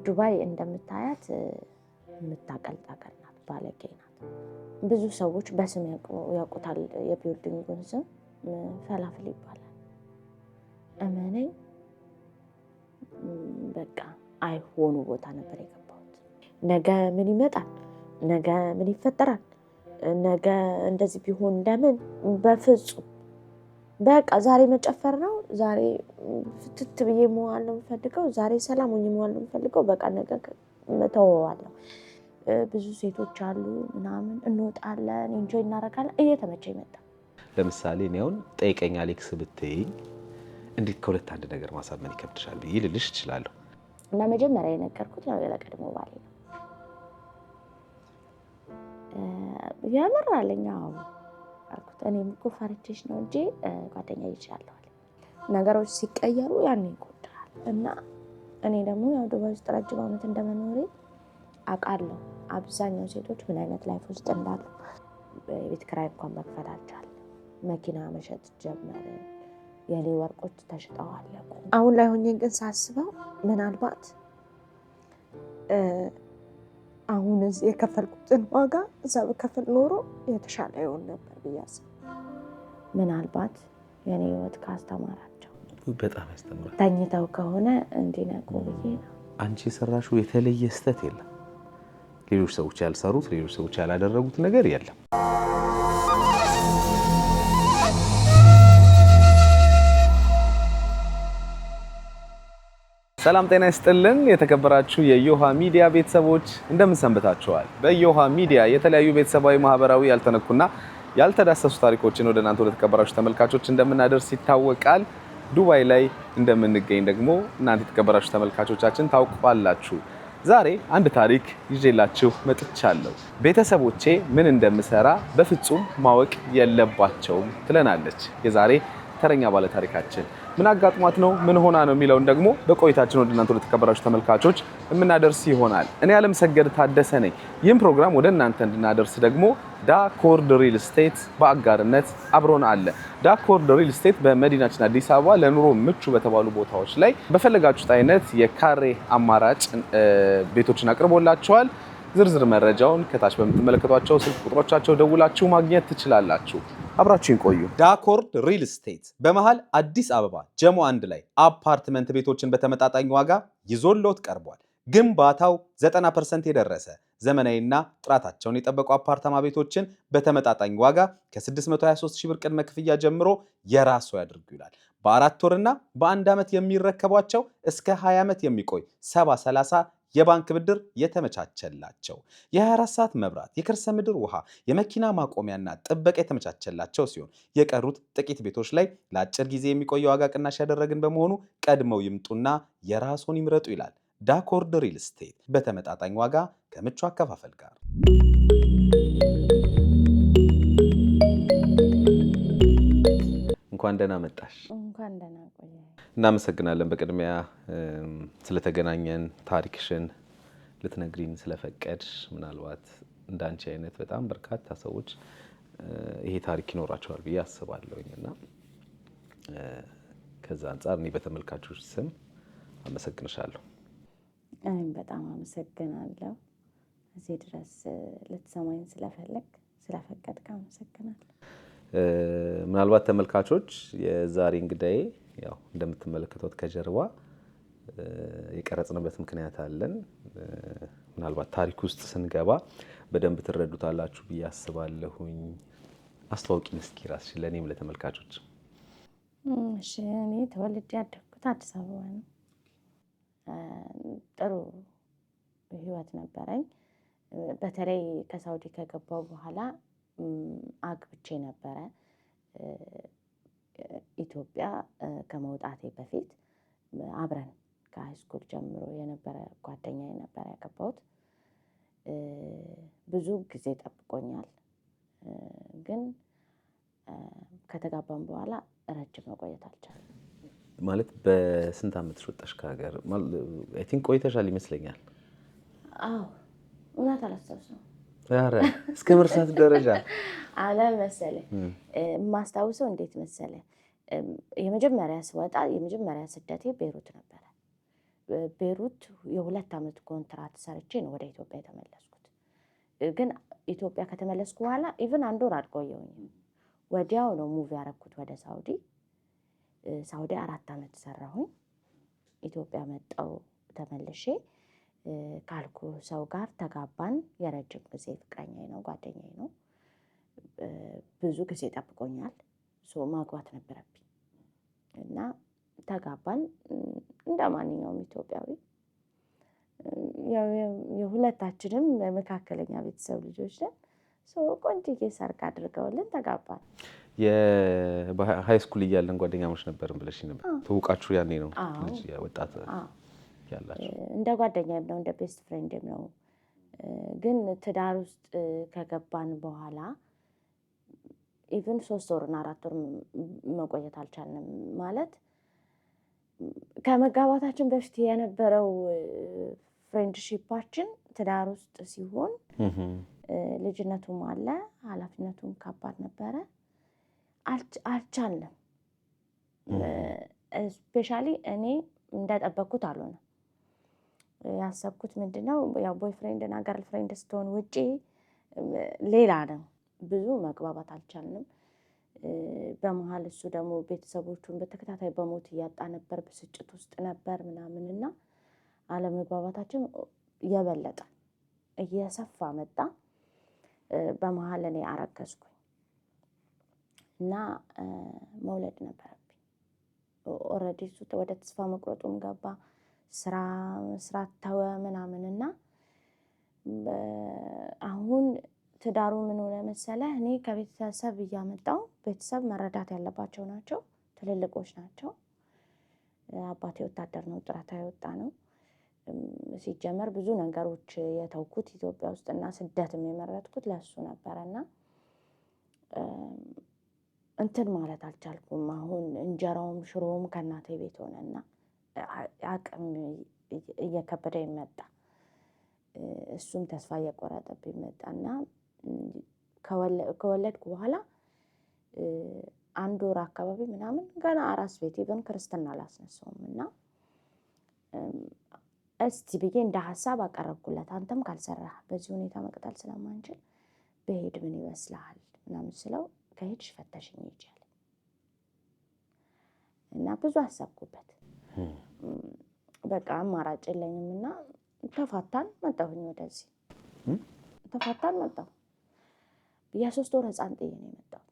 ዱባይ እንደምታያት የምታቀልጣቀል ናት፣ ባለጌ ናት። ብዙ ሰዎች በስም ያውቁታል። የቢልዲንጉን ስም ፈላፍል ይባላል። እመነኝ በቃ አይሆኑ ቦታ ነበር የገባሁት። ነገ ምን ይመጣል፣ ነገ ምን ይፈጠራል፣ ነገ እንደዚህ ቢሆን ለምን፣ በፍጹም በቃ ዛሬ መጨፈር ነው። ዛሬ ፍትት ብዬ መዋል ነው የምፈልገው። ዛሬ ሰላም ሆኜ መዋል ነው የምፈልገው። በቃ ነገ ተወዋለሁ። ብዙ ሴቶች አሉ ምናምን እንወጣለን፣ ኢንጆይ እናደርጋለን። እየተመቸኝ መጣ። ለምሳሌ እኔ አሁን ጠይቀኝ አሌክስ ብትይኝ እንዴት ከሁለት አንድ ነገር ማሳመን ይከብድሻል ብዬ ልልሽ እችላለሁ። እና መጀመሪያ የነገርኩት ያው ለቀድሞ ባሌ ነው። ያመራልኝ አልኩት። እኔም እኮ ፈርቼሽ ነው እንጂ ጓደኛ ይችላል። ነገሮች ሲቀየሩ ያኔ ይቆጣል። እና እኔ ደግሞ ያው ዱባይ ውስጥ ረጅም ዓመት እንደመኖሬ አውቃለሁ አብዛኛው ሴቶች ምን አይነት ላይፍ ውስጥ እንዳሉ። የቤት ኪራይ እንኳን መክፈል አልቻልንም። መኪና መሸጥ ጀመረ። የኔ ወርቆች ተሽጠው አለቁ። አሁን ላይ ሆኜ ግን ሳስበው ምናልባት አሁን እዚህ የከፈልኩትን ዋጋ እዛ በከፈል ኖሮ የተሻለ ይሆን ነበር ብዬ አስባለሁ። ምናልባት የኔ ህይወት ካስተማራቸው በጣም ያስተምራል። ተኝተው ከሆነ እንዲነቁ ብዬ ነው። አንቺ የሰራሽው የተለየ ስህተት የለም። ሌሎች ሰዎች ያልሰሩት፣ ሌሎች ሰዎች ያላደረጉት ነገር የለም። ሰላም ጤና ይስጥልን። የተከበራችሁ የዮሃ ሚዲያ ቤተሰቦች እንደምን ሰንብታችኋል? በዮሃ ሚዲያ የተለያዩ ቤተሰባዊ፣ ማህበራዊ ያልተነኩና ያልተዳሰሱ ታሪኮችን ወደ እናንተ ለተከበራችሁ ተመልካቾች እንደምናደርስ ይታወቃል። ዱባይ ላይ እንደምንገኝ ደግሞ እናንተ የተከበራችሁ ተመልካቾቻችን ታውቃላችሁ። ዛሬ አንድ ታሪክ ይዤላችሁ መጥቻለሁ። ቤተሰቦቼ ምን እንደምሰራ በፍጹም ማወቅ የለባቸውም ትለናለች የዛሬ ተረኛ ባለ ታሪካችን። ምን አጋጥሟት ነው፣ ምን ሆና ነው የሚለውን ደግሞ በቆይታችን ወደ እናንተ ለተከበራችሁ ተመልካቾች የምናደርስ ይሆናል። እኔ አለምሰገድ ታደሰ ነኝ። ይህን ፕሮግራም ወደ እናንተ እንድናደርስ ደግሞ ዳኮርድ ሪል ስቴት በአጋርነት አብሮን አለ። ዳኮርድ ሪል ስቴት በመዲናችን አዲስ አበባ ለኑሮ ምቹ በተባሉ ቦታዎች ላይ በፈለጋችሁት አይነት የካሬ አማራጭ ቤቶችን አቅርቦላችኋል። ዝርዝር መረጃውን ከታች በምትመለከቷቸው ስልክ ቁጥሮቻቸው ደውላችሁ ማግኘት ትችላላችሁ። አብራችሁን ቆዩ። ዳኮርድ ሪል ስቴት በመሃል አዲስ አበባ ጀሞ 1 ላይ አፓርትመንት ቤቶችን በተመጣጣኝ ዋጋ ይዞልዎት ቀርቧል። ግንባታው 90% የደረሰ ዘመናዊና ጥራታቸውን የጠበቁ አፓርታማ ቤቶችን በተመጣጣኝ ዋጋ ከ623,000 ብር ቅድመ ክፍያ ጀምሮ የራሱ ያድርጉ ይላል። በ4 ወርና በ1 ዓመት የሚረከቧቸው እስከ 20 ዓመት የሚቆይ 70/30 የባንክ ብድር የተመቻቸላቸው፣ የ24 ሰዓት መብራት፣ የከርሰ ምድር ውሃ፣ የመኪና ማቆሚያና ጥበቃ የተመቻቸላቸው ሲሆን የቀሩት ጥቂት ቤቶች ላይ ለአጭር ጊዜ የሚቆይ ዋጋ ቅናሽ ያደረግን በመሆኑ ቀድመው ይምጡና የራስዎን ይምረጡ ይላል። ዳኮርድ ሪል ስቴት በተመጣጣኝ ዋጋ ከምቹ አከፋፈል ጋር። እንኳን ደህና መጣሽ። እንኳን ደህና ቆየ። እናመሰግናለን በቅድሚያ ስለተገናኘን፣ ታሪክሽን ልትነግሪን ስለፈቀድሽ። ምናልባት እንዳንቺ አይነት በጣም በርካታ ሰዎች ይሄ ታሪክ ይኖራቸዋል ብዬ አስባለሁኝና ከዛ አንፃር እኔ በተመልካቾች ስም አመሰግንሻለሁ። እኔም በጣም አመሰግናለሁ። እዚህ ድረስ ልትሰማኝ ስለፈቀድክ አመሰግናለሁ። ምናልባት ተመልካቾች የዛሬ እንግዳዬ ያው እንደምትመለከቱት ከጀርባ የቀረጽንበት ምክንያት አለን። ምናልባት ታሪክ ውስጥ ስንገባ በደንብ ትረዱታላችሁ ብዬ አስባለሁኝ። አስተዋውቂን እስኪ ራስሽን ለኔም ለተመልካቾች። እሺ፣ እኔ ተወልጄ ያደግኩት አዲስ አበባ ነው። ጥሩ ህይወት ነበረኝ። በተለይ ከሳውዲ ከገባው በኋላ አግብቼ ነበረ። ኢትዮጵያ ከመውጣቴ በፊት አብረን ከሃይስኩል ጀምሮ የነበረ ጓደኛዬ ነበር ያገባሁት። ብዙ ጊዜ ጠብቆኛል፣ ግን ከተጋባን በኋላ ረጅም መቆየት አልቻለም። ማለት በስንት ዓመት ወጣሽ ከሀገር? አይ ቲንክ ቆይተሻል ይመስለኛል። አዎ፣ እውነት አላስታውስም። ኧረ እስከ መርሳት ደረጃ አለ መሰለኝ። የማስታውሰው እንዴት መሰለ፣ የመጀመሪያ ስወጣ የመጀመሪያ ስደቴ ቤይሩት ነበረ። ቤሩት የ2 ዓመት ኮንትራት ሰርቼ ነው ወደ ኢትዮጵያ የተመለስኩት። ግን ኢትዮጵያ ከተመለስኩ በኋላ ኢቭን 1 ወር አልቆየሁኝም። ወዲያው ነው ሙቭ ያደረኩት ወደ ሳውዲ። ሳውዲ 4 ዓመት ሰራሁኝ። ኢትዮጵያ መጣሁ ተመልሼ ካልኩ ሰው ጋር ተጋባን። የረጅም ጊዜ ፍቅረኛዬ ነው፣ ጓደኛዬ ነው። ብዙ ጊዜ ጠብቆኛል። ማግባት ነበረብኝ እና ተጋባን። እንደ ማንኛውም ኢትዮጵያዊ የሁለታችንም መካከለኛ ቤተሰብ ልጆች ነን። ቆንጆዬ ሰርግ አድርገውልን ተጋባን። የሃይ ስኩል እያለን ጓደኛሞች ነበርን ብለሽ ነበር። ተውቃችሁ ያኔ ነው ልጅ ወጣት ያላችሁ? እንደ ጓደኛዬም ነው፣ እንደ ቤስት ፍሬንድም ነው። ግን ትዳር ውስጥ ከገባን በኋላ ኢቭን 3 ወርና 4 ወር መቆየት አልቻልንም። ማለት ከመጋባታችን በፊት የነበረው ፍሬንድሺፓችን ትዳር ውስጥ ሲሆን ልጅነቱም አለ፣ ኃላፊነቱም ከባድ ነበረ። አልቻልንም። ስፔሻሊ እኔ እንደጠበቅኩት አልሆነም። ያሰብኩት ምንድነው ያው ቦይፍሬንድና ገርልፍሬንድ ስትሆን ውጪ ሌላ ነው። ብዙ መግባባት አልቻልንም። በመሀል እሱ ደግሞ ቤተሰቦቹን በተከታታይ በሞት እያጣ ነበር፣ ብስጭት ውስጥ ነበር ምናምንና አለመግባባታችን የበለጠ እየሰፋ መጣ። በመሀል እኔ አረገዝኩኝ እና መውለድ ነበረብኝ። ኦልሬዲ እሱ ወደ ተስፋ መቁረጡም ገባ፣ ስራ መስራት ተወ ምናምንና አሁን ትዳሩ ምን ሆነ መሰለህ? እኔ ከቤተሰብ እያመጣው፣ ቤተሰብ መረዳት ያለባቸው ናቸው፣ ትልልቆች ናቸው። አባቴ ወታደር ነው፣ ጡረታ የወጣ ነው። ሲጀመር ብዙ ነገሮች የተውኩት ኢትዮጵያ ውስጥና ስደትም የመረጥኩት ለሱ ነበረና እንትን ማለት አልቻልኩም። አሁን እንጀራውም ሽሮውም ከእናቴ ቤት ሆነና አቅም እየከበደ ይመጣ፣ እሱም ተስፋ እየቆረጠብኝ መጣና ከወለድኩ በኋላ 1 ወር አካባቢ ምናምን ገና አራስ ቤት ኢቨን ክርስትና አላስነሳውም እና እስቲ ብዬ እንደ ሀሳብ አቀረብኩለት። አንተም ካልሰራህ በዚህ ሁኔታ መቅጠል ስለማንችል በሄድ ምን ይመስልሃል ምናምን ስለው ከሄድሽ ፈተሽኝ ይቻላል እና ብዙ አሰብኩበት። በቃ አማራጭ የለኝም እና ተፋታን። መጣሁኝ ወደዚህ ተፋታን መጣሁ። የ3 ወር ህፃን ጥዬ ነው የመጣሁት።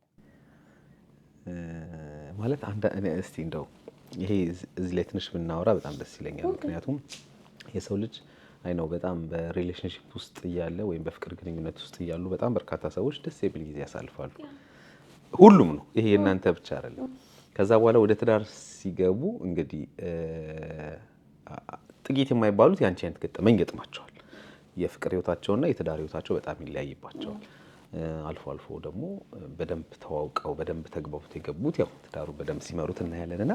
ማለት እስቲ እንደው ይሄ እዚህ ላይ ትንሽ ብናወራ በጣም ደስ ይለኛል። ምክንያቱም የሰው ልጅ አይ ነው በጣም በሪሌሽንሺፕ ውስጥ እያለ ወይም በፍቅር ግንኙነት ውስጥ እያሉ በጣም በርካታ ሰዎች ደስ የሚል ጊዜ ያሳልፋሉ። ሁሉም ነው፣ ይሄ የእናንተ ብቻ አይደለም። ከዛ በኋላ ወደ ትዳር ሲገቡ እንግዲህ ጥቂት የማይባሉት ያንቺ አይነት ገጠመኝ ገጥማቸዋል። የፍቅር ህይወታቸውና የትዳር ህይወታቸው በጣም ይለያይባቸዋል። አልፎ አልፎ ደግሞ በደንብ ተዋውቀው በደንብ ተግባብተው የገቡት ያው ትዳሩ በደንብ ሲመሩት እናያለንና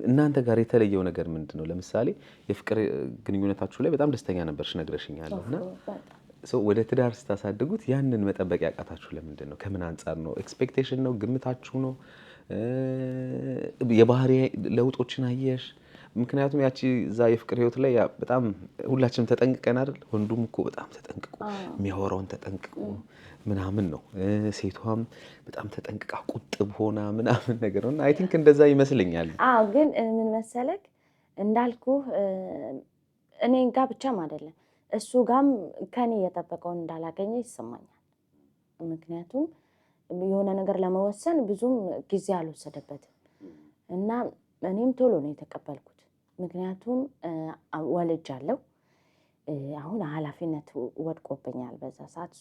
እናንተ ጋር የተለየው ነገር ምንድነው? ለምሳሌ የፍቅር ግንኙነታችሁ ላይ በጣም ደስተኛ ነበርሽ ነግረሽኛልና ወደ ትዳር ስታሳድጉት ያንን መጠበቅ ያቃታችሁ ለምንድን ነው? ከምን አንጻር ነው? ኤክስፔክቴሽን ነው? ግምታችሁ ነው? የባህሪ ለውጦችን አየሽ? ምክንያቱም ያቺ እዛ የፍቅር ህይወት ላይ በጣም ሁላችንም ተጠንቅቀን አይደል? ወንዱም እኮ በጣም ተጠንቅቆ የሚያወራውን ተጠንቅቆ ምናምን ነው፣ ሴቷም በጣም ተጠንቅቃ ቁጥብ ሆና ምናምን ነገር ነው። አይ ቲንክ እንደዛ ይመስለኛል። አዎ፣ ግን ምን መሰለክ እንዳልኩ እኔ ጋር ብቻም አይደለም እሱ ጋም ከኔ የጠበቀውን እንዳላገኘ ይሰማኛል። ምክንያቱም የሆነ ነገር ለመወሰን ብዙም ጊዜ አልወሰደበትም እና እኔም ቶሎ ነው የተቀበልኩት። ምክንያቱም ወልጃለሁ። አሁን ኃላፊነት ወድቆብኛል በዛ ሰዓት።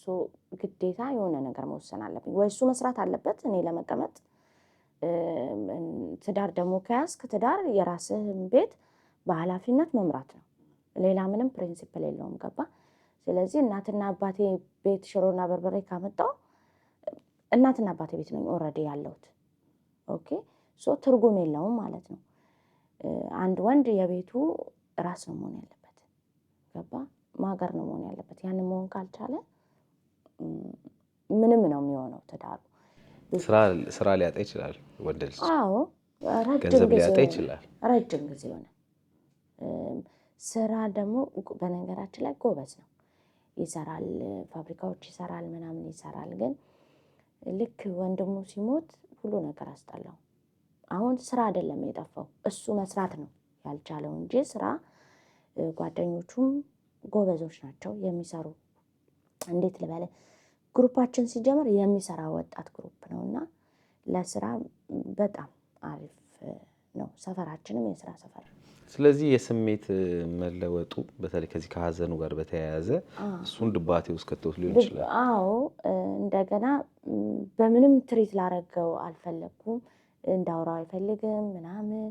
ግዴታ የሆነ ነገር መወሰን አለብኝ። ወይ እሱ መስራት አለበት እኔ ለመቀመጥ። ትዳር ደግሞ ከያዝክ ትዳር የራስህን ቤት በኃላፊነት መምራት ነው። ሌላ ምንም ፕሪንሲፕል የለውም። ገባ? ስለዚህ እናትና አባቴ ቤት ሽሮና በርበሬ ካመጣው እናትና አባቴ ቤት ነኝ ኦልሬዲ ያለሁት። ኦኬ፣ ትርጉም የለውም ማለት ነው። አንድ ወንድ የቤቱ ራስ ነው መሆን ያለበት። ገባ? ማገር ነው መሆን ያለበት። ያንን መሆን ካልቻለ ምንም ነው የሚሆነው ትዳሩ። ስራ ሊያጣ ይችላል ወንድ ልጅ። አዎ፣ ገንዘብ ሊያጣ ይችላል። ረጅም ጊዜ ሆነ ስራ ደግሞ በነገራችን ላይ ጎበዝ ነው፣ ይሰራል፣ ፋብሪካዎች ይሰራል፣ ምናምን ይሰራል። ግን ልክ ወንድሙ ሲሞት ሁሉ ነገር አስጠላው። አሁን ስራ አይደለም የጠፋው እሱ መስራት ነው ያልቻለው እንጂ ስራ ጓደኞቹም ጎበዞች ናቸው የሚሰሩ። እንዴት ልበለ ግሩፓችን ሲጀምር የሚሰራ ወጣት ግሩፕ ነውና ለስራ በጣም አሪፍ ነው። ሰፈራችንም የስራ ሰፈር። ስለዚህ የስሜት መለወጡ በተለይ ከዚህ ከሀዘኑ ጋር በተያያዘ እሱን ድባቴ ውስጥ ከተውት ሊሆን ይችላል። አዎ እንደገና በምንም ትሪት ላረገው አልፈለኩም። እንዳውራው አይፈልግም ምናምን።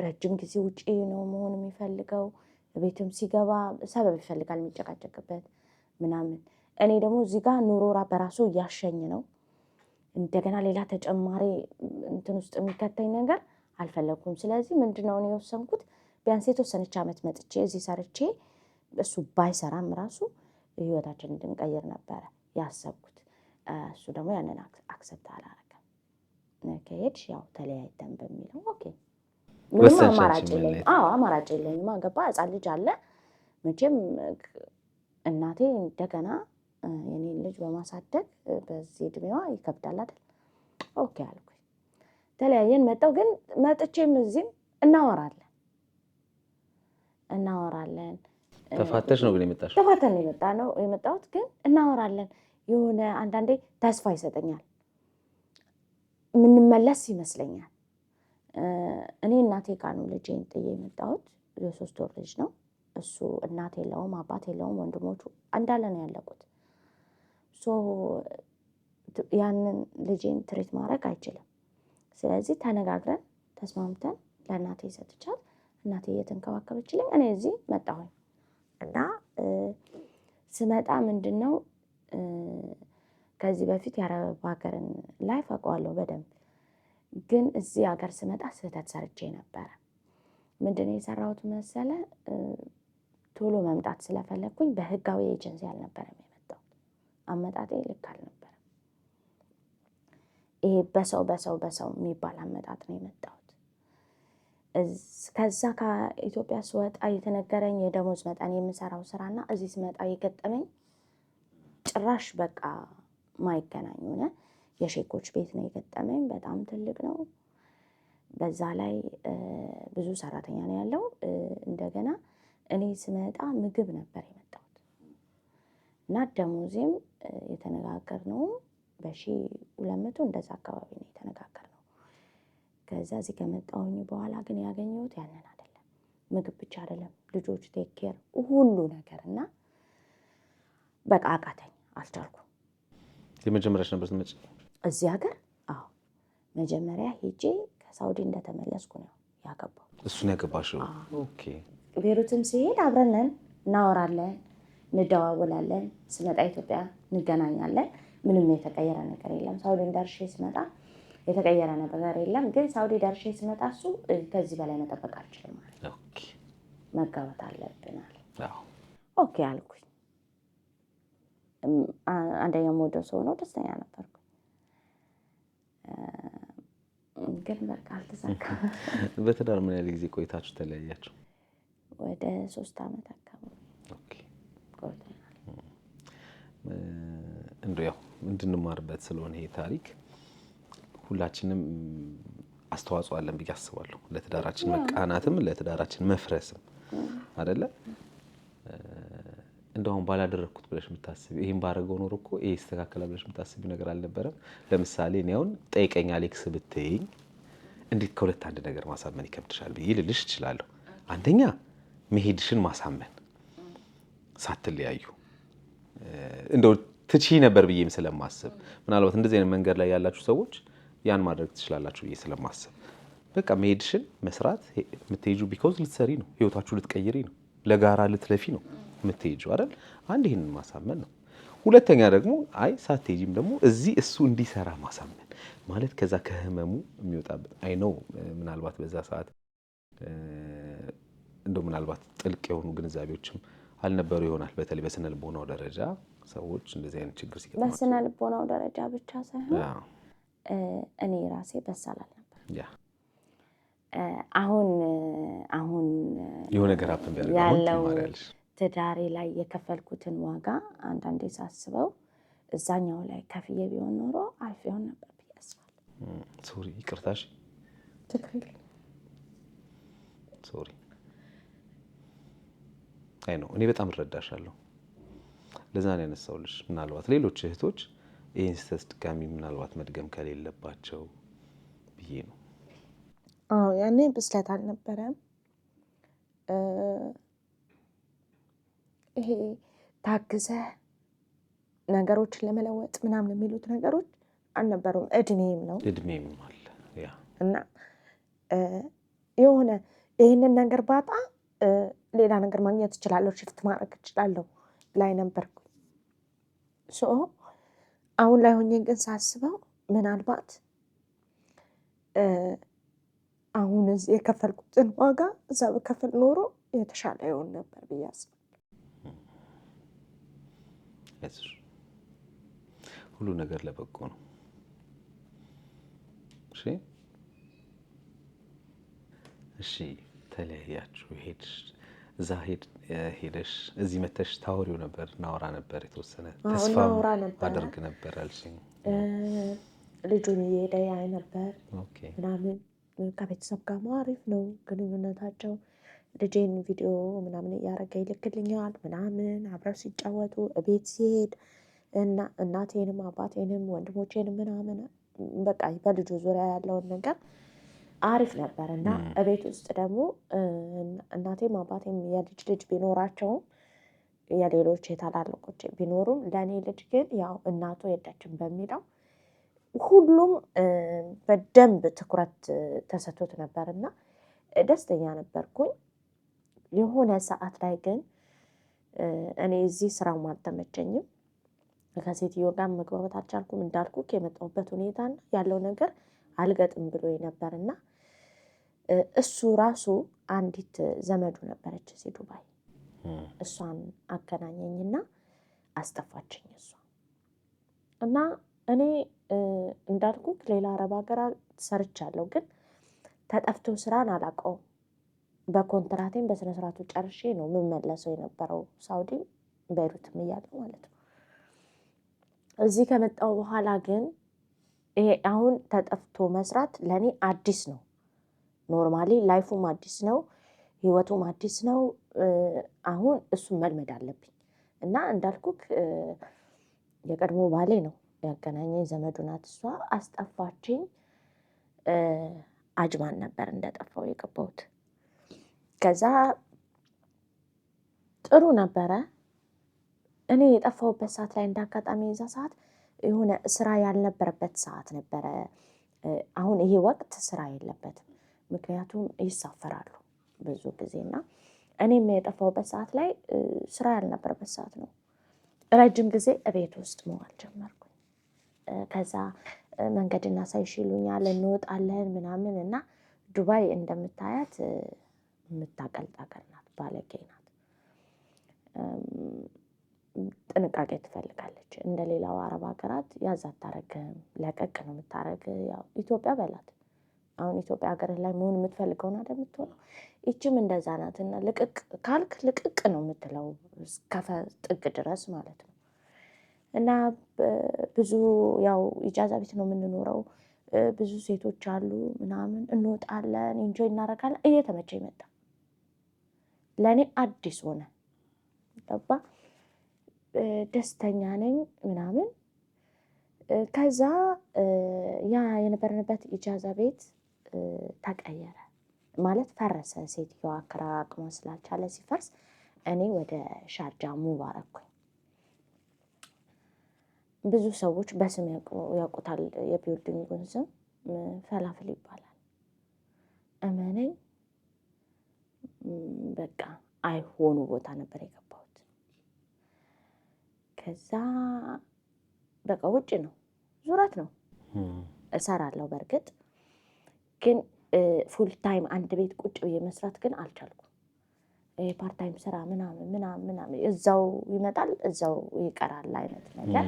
ረጅም ጊዜ ውጪ ነው መሆን የሚፈልገው። ቤትም ሲገባ ሰበብ ይፈልጋል የሚጨቃጨቅበት ምናምን። እኔ ደግሞ እዚህ ጋር ኑሮራ በራሱ እያሸኝ ነው። እንደገና ሌላ ተጨማሪ እንትን ውስጥ የሚከተኝ ነገር አልፈለኩም። ስለዚህ ምንድነው እኔ የወሰንኩት ቢያንስ የተወሰነች ዓመት መጥቼ እዚህ ሰርቼ እሱ ባይሰራም ራሱ ህይወታችንን እንድንቀይር ነበረ ያሰብኩት። እሱ ደግሞ ያንን አክሰፕት አላረገም። ከሄድሽ ያው ተለያይተን በሚለው ኦኬ ምንም አማራጭ የለኝም። አማራጭ የለኝም። ገባ ህፃን ልጅ አለ መቼም እናቴ እንደገና የኔን ልጅ በማሳደግ በዚህ እድሜዋ ይከብዳል አይደል? ኦኬ አልኩኝ። ተለያየን። መጣሁ ግን መጥቼም እዚህም እናወራለን። ተፋተሽ ነው ግን የመጣሽ? ተፋተን ነው የመጣሁት ግን እናወራለን። የሆነ አንዳንዴ ተስፋ ይሰጠኛል። ምንመለስ ይመስለኛል። እኔ እናቴ ጋር ነው ልጄን ጥዬ የመጣሁት። የ3 ወር ልጅ ነው እሱ። እናት የለውም፣ አባት የለውም፣ ወንድሞቹ እንዳለ ነው ያለቁት። ያንን ልጄን ትሪት ማድረግ አይችልም። ስለዚህ ተነጋግረን ተስማምተን ለእናቴ ሰጥቻት እናቴ እየተንከባከበችልኝ እኔ እዚህ መጣሁኝ። እና ስመጣ ምንድነው ከዚህ በፊት የአረብ ሀገርን ላይፍ አውቀዋለሁ በደንብ። ግን እዚህ ሀገር ስመጣ ስህተት ሰርቼ ነበረ። ምንድነው የሰራሁት መሰለ? ቶሎ መምጣት ስለፈለግኩኝ በህጋዊ ኤጀንሲ አልነበረም የመጣሁት። አመጣጤ ልክ አልነበረም። ይሄ በሰው የሚባል አመጣጥ ነው የመጣሁት። ከዛ ከኢትዮጵያ ስወጣ የተነገረኝ የደሞዝ መጠን የምሰራው ስራና እዚህ ስመጣ የገጠመኝ ጭራሽ በቃ ማይገናኝ ሆነ። የሼኮች ቤት ነው የገጠመኝ። በጣም ትልቅ ነው። በዛ ላይ ብዙ ሰራተኛ ነው ያለው። እንደገና እኔ ስመጣ ምግብ ነበር የመጣሁት እና ደሞዜም የተነጋገርነው በ1200 እንደዛ አካባቢ ነው የተነጋገርነው። ከዛ እዚህ ከመጣሁኝ በኋላ ግን ያገኘሁት ያንን አይደለም። ምግብ ብቻ አይደለም፣ ልጆች ቴክ ኬር ሁሉ ነገር እና በቃ አቃተኝ፣ አልቻልኩም። የመጀመሪያሽ ነበር ስትመጪ እዚህ ሀገር? አዎ መጀመሪያ ሄጄ ከሳውዲ እንደተመለስኩ ነው ያገባው። እሱን ያገባሽው? ኦኬ። ቤሩትም ሲሄድ አብረን ነን፣ እናወራለን፣ እንደዋወላለን። ስመጣ ኢትዮጵያ እንገናኛለን። ምንም የተቀየረ ነገር የለም። ሳውዲ ደርሼ ስመጣ የተቀየረ ነገር የለም። ግን ሳውዲ ደርሼ ስመጣ እሱ ከዚህ በላይ መጠበቅ አልችልም ማለት ነው። ኦኬ መጋባት አለብን አለ። ኦኬ አልኩኝ። አንደኛ የምወደው ሰው ነው፣ ደስተኛ ነበርኩ። ግን በቃ አልተሳካም። በትዳር ምን ያህል ጊዜ ቆይታችሁ ተለያያችሁ? ወደ 3 ዓመት አካባቢ። ኦኬ እንደው ያው እንድንማርበት ስለሆነ ይሄ ታሪክ ሁላችንም አስተዋጽኦ አለን ብዬ አስባለሁ። ለትዳራችን መቃናትም ለትዳራችን መፍረስም አይደለ? እንደውም ባላደረኩት ብለሽ የምታስቢ ይሄን ባረገው ኖር እኮ ይሄ ይስተካከላል ብለሽ የምታስቢ ነገር አልነበረም? ለምሳሌ እኔ አሁን ጠይቀኝ አሌክስ ብትይኝ እንዴት ከሁለት አንድ ነገር ማሳመን ይከብድሻል ብዬ ልልሽ እችላለሁ። አንደኛ መሄድሽን ማሳመን ሳትለያዩ እንደው ትቺ ነበር ብዬም ስለማስብ ምናልባት እንደዚህ አይነት መንገድ ላይ ያላችሁ ሰዎች ያን ማድረግ ትችላላችሁ ብዬ ስለማስብ በቃ መሄድሽን መስራት የምትሄጂው ቢኮዝ ልትሰሪ ነው፣ ህይወታችሁ ልትቀይሪ ነው፣ ለጋራ ልትለፊ ነው የምትሄጂው አይደል? አንድ ይሄንን ማሳመን ነው። ሁለተኛ ደግሞ አይ ሳትሄጂም ደግሞ እዚህ እሱ እንዲሰራ ማሳመን ማለት ከዛ ከህመሙ የሚወጣበት አይ ነው። ምናልባት በዛ ሰዓት እንደው ምናልባት ጥልቅ የሆኑ ግንዛቤዎችም አልነበሩ ይሆናል። በተለይ በስነ ልቦናው ደረጃ ሰዎች እንደዚህ አይነት ችግር ሲገጥማቸው በስነ ልቦናው ደረጃ ብቻ ሳይሆን እኔ ራሴ በሳል አልነበር። አሁን የሆነ ነገር ሀብን ያለው ትዳሬ ላይ የከፈልኩትን ዋጋ አንዳንዴ ሳስበው እዛኛው ላይ ከፍዬ ቢሆን ኖሮ አሪፍ ይሆን ነበር ብዬ አስባለሁ። ሶሪ ይቅርታሽ። ትክክል ሶሪ። አይ ነው እኔ በጣም እረዳሻለሁ። ለዛ ነው ያነሳውልሽ። ምናልባት ሌሎች እህቶች ይሄን ስህተት ድጋሚ ምናልባት መድገም ከሌለባቸው ብዬ ነው። ያኔ ብስለት አልነበረም። ይሄ ታግዘህ ነገሮችን ለመለወጥ ምናምን የሚሉት ነገሮች አልነበሩም። እድሜም አለ ያ እና የሆነ ይህንን ነገር ባጣ ሌላ ነገር ማግኘት እችላለሁ፣ ሽፍት ማድረግ እችላለሁ ላይ ነበርኩ። አሁን ላይ ሆኜ ግን ሳስበው ምናልባት አሁን እዚህ የከፈልኩትን ዋጋ እዛ በከፈል ኖሮ የተሻለ ይሆን ነበር ብዬ አስባለሁ። ሁሉ ነገር ለበጎ ነው። እሺ ተለያያችሁ፣ ሄደሽ እዚህ መተሽ ታወሪው ነበር፣ እናወራ ነበር፣ የተወሰነ ተስፋ አደርግ ነበር አልሽኝ። ልጁን እየሄደ ያይ ነበር ምናምን፣ ከቤተሰብ ጋር አሪፍ ነው ግንኙነታቸው። ልጄን ቪዲዮ ምናምን እያደረገ ይልክልኛል ምናምን፣ አብረው ሲጫወቱ ቤት ሲሄድ እና እናቴንም አባቴንም ወንድሞቼንም ምናምን በቃ በልጁ ዙሪያ ያለውን ነገር አሪፍ ነበር። እና እቤት ውስጥ ደግሞ እናቴም አባቴም የልጅ ልጅ ቢኖራቸውም የሌሎች የታላላቆች ቢኖሩም ለእኔ ልጅ ግን ያው እናቱ የለችም በሚለው ሁሉም በደንብ ትኩረት ተሰጥቶት ነበር እና ደስተኛ ነበርኩኝ። የሆነ ሰዓት ላይ ግን እኔ እዚህ ስራም አልተመቸኝም፣ ከሴትዮ ጋር መግባባት አልቻልኩም። እንዳልኩ የመጣሁበት ሁኔታና ያለው ነገር አልገጥም ብሎኝ ነበርና እሱ ራሱ አንዲት ዘመዱ ነበረች እዚህ ዱባይ፣ እሷን አገናኘኝና አስጠፋችኝ እሷ። እና እኔ እንዳልኩ ሌላ አረብ ሀገር ሰርቻለሁ፣ ግን ተጠፍቶ ስራን አላውቀውም። በኮንትራቴም በስነ ስርዓቱ ጨርሼ ነው የምመለሰው የነበረው ሳውዲም ቤይሩትም እያለሁ ማለት ነው። እዚህ ከመጣሁ በኋላ ግን ይሄ አሁን ተጠፍቶ መስራት ለእኔ አዲስ ነው። ኖርማሊ ላይፉም አዲስ ነው፣ ህይወቱም አዲስ ነው። አሁን እሱን መልመድ አለብኝ እና እንዳልኩክ የቀድሞ ባሌ ነው ያገናኘኝ፣ ዘመዱ ናት እሷ። አስጠፋችኝ። አጅማን ነበር እንደጠፋው የገባሁት። ከዛ ጥሩ ነበረ። እኔ የጠፋሁበት ሰዓት ላይ እንዳጋጣሚ የዛ ሰዓት የሆነ ስራ ያልነበረበት ሰዓት ነበረ። አሁን ይሄ ወቅት ስራ የለበትም፣ ምክንያቱም ይሳፈራሉ ብዙ ጊዜና እኔም የጠፋሁበት ሰዓት ላይ ስራ ያልነበረበት ሰዓት ነው። ረጅም ጊዜ እቤት ውስጥ መዋል ጀመርኩኝ። ከዛ መንገድ እናሳይሽ ይሉኛል፣ እንወጣለን ምናምን እና ዱባይ እንደምታያት የምታቀልጥ ሀገር ናት፣ ባለጌ ናት። ጥንቃቄ ትፈልጋለች። እንደ ሌላው አረብ ሀገራት ያዝ አታረግም፣ ለቀቅ ነው የምታረግ። ያው ኢትዮጵያ በላት አሁን ኢትዮጵያ ሀገር ላይ መሆን የምትፈልገውን አይደል የምትሆነው። ይችም እንደዛ ናት። እና ልቅቅ ካልክ ልቅቅ ነው የምትለው እስከ ጥግ ድረስ ማለት ነው። እና ብዙ ያው ኢጃዛ ቤት ነው የምንኖረው፣ ብዙ ሴቶች አሉ ምናምን፣ እንወጣለን፣ ኢንጆይ እናደርጋለን። እየተመቸ ይመጣ ለእኔ አዲስ ሆነ ገባ፣ ደስተኛ ነኝ ምናምን። ከዛ ያ የነበረንበት ኢጃዛ ቤት ተቀየረ ማለት ፈረሰ። ሴትዮዋ አከራቅሞ ስላልቻለ ሲፈርስ እኔ ወደ ሻርጃ ሙቭ አደረኩኝ። ብዙ ሰዎች በስም ያውቁታል የቢልዲንጉን ስም፣ ፈላፍል ይባላል። እመነኝ በቃ አይሆኑ ቦታ ነበር የገባሁት። ከዛ በቃ ውጭ ነው ዙረት ነው እሰራለሁ። በእርግጥ ግን ፉል ታይም አንድ ቤት ቁጭ ብዬ መስራት ግን አልቻልኩም። ፓርት ታይም ስራ ምናምን እዛው ይመጣል እዛው ይቀራል አይነት ነገር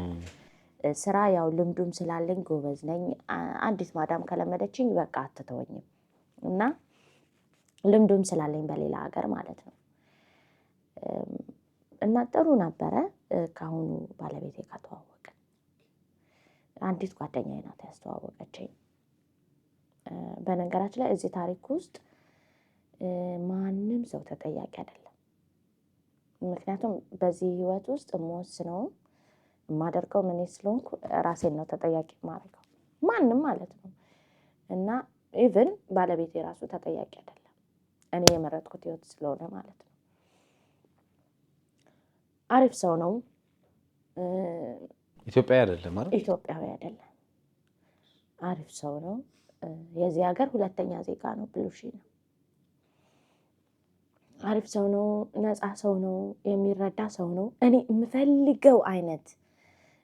ስራ። ያው ልምዱም ስላለኝ ጎበዝ ነኝ። አንዲት ማዳም ከለመደችኝ በቃ አትተወኝም። እና ልምዱም ስላለኝ በሌላ ሀገር ማለት ነው። እና ጥሩ ነበረ። ከአሁኑ ባለቤቴ ከተዋወቅን አንዲት ጓደኛዬ ናት ያስተዋወቀችኝ። በነገራችን ላይ እዚህ ታሪክ ውስጥ ማንም ሰው ተጠያቂ አይደለም። ምክንያቱም በዚህ ህይወት ውስጥ የምወስነው የማደርገው ምን ስለሆንኩ ራሴን ነው ተጠያቂ የማደርገው፣ ማንም ማለት ነው። እና ኢቭን ባለቤቴ ራሱ ተጠያቂ አይደለም፣ እኔ የመረጥኩት ህይወት ስለሆነ ማለት ነው። አሪፍ ሰው ነው። ኢትዮጵያዊ አይደለም አይደል? ኢትዮጵያዊ አይደለም። አሪፍ ሰው ነው። የዚህ ሀገር ሁለተኛ ዜጋ ነው። ብሉሺ ነው። አሪፍ ሰው ነው። ነፃ ሰው ነው። የሚረዳ ሰው ነው። እኔ የምፈልገው አይነት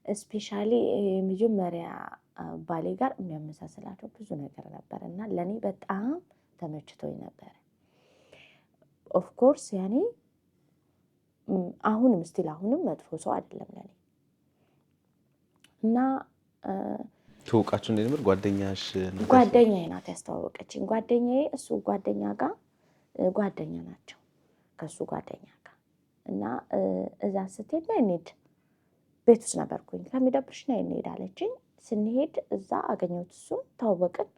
ስፔሻሊ የመጀመሪያ ባሌ ጋር የሚያመሳስላቸው ብዙ ነገር ነበር እና ለእኔ በጣም ተመችቶኝ ነበረ። ኦፍኮርስ ያኔ አሁንም ስቲል አሁንም መጥፎ ሰው አይደለም ለኔ። እና ትውቃችሁ እንደ ነበር ጓደኛዬ ናት ያስተዋወቀችኝ። ጓደኛዬ እሱ ጓደኛ ጋር ጓደኛ ናቸው ከሱ ጓደኛ ጋር እና እዛ ስትሄድ ነይ እንሂድ፣ ቤት ውስጥ ነበርኩኝ። ከሚደብርሽ ነይ እንሂድ አለችኝ። ስንሄድ እዛ አገኘሁት፣ እሱን ተዋወቅን።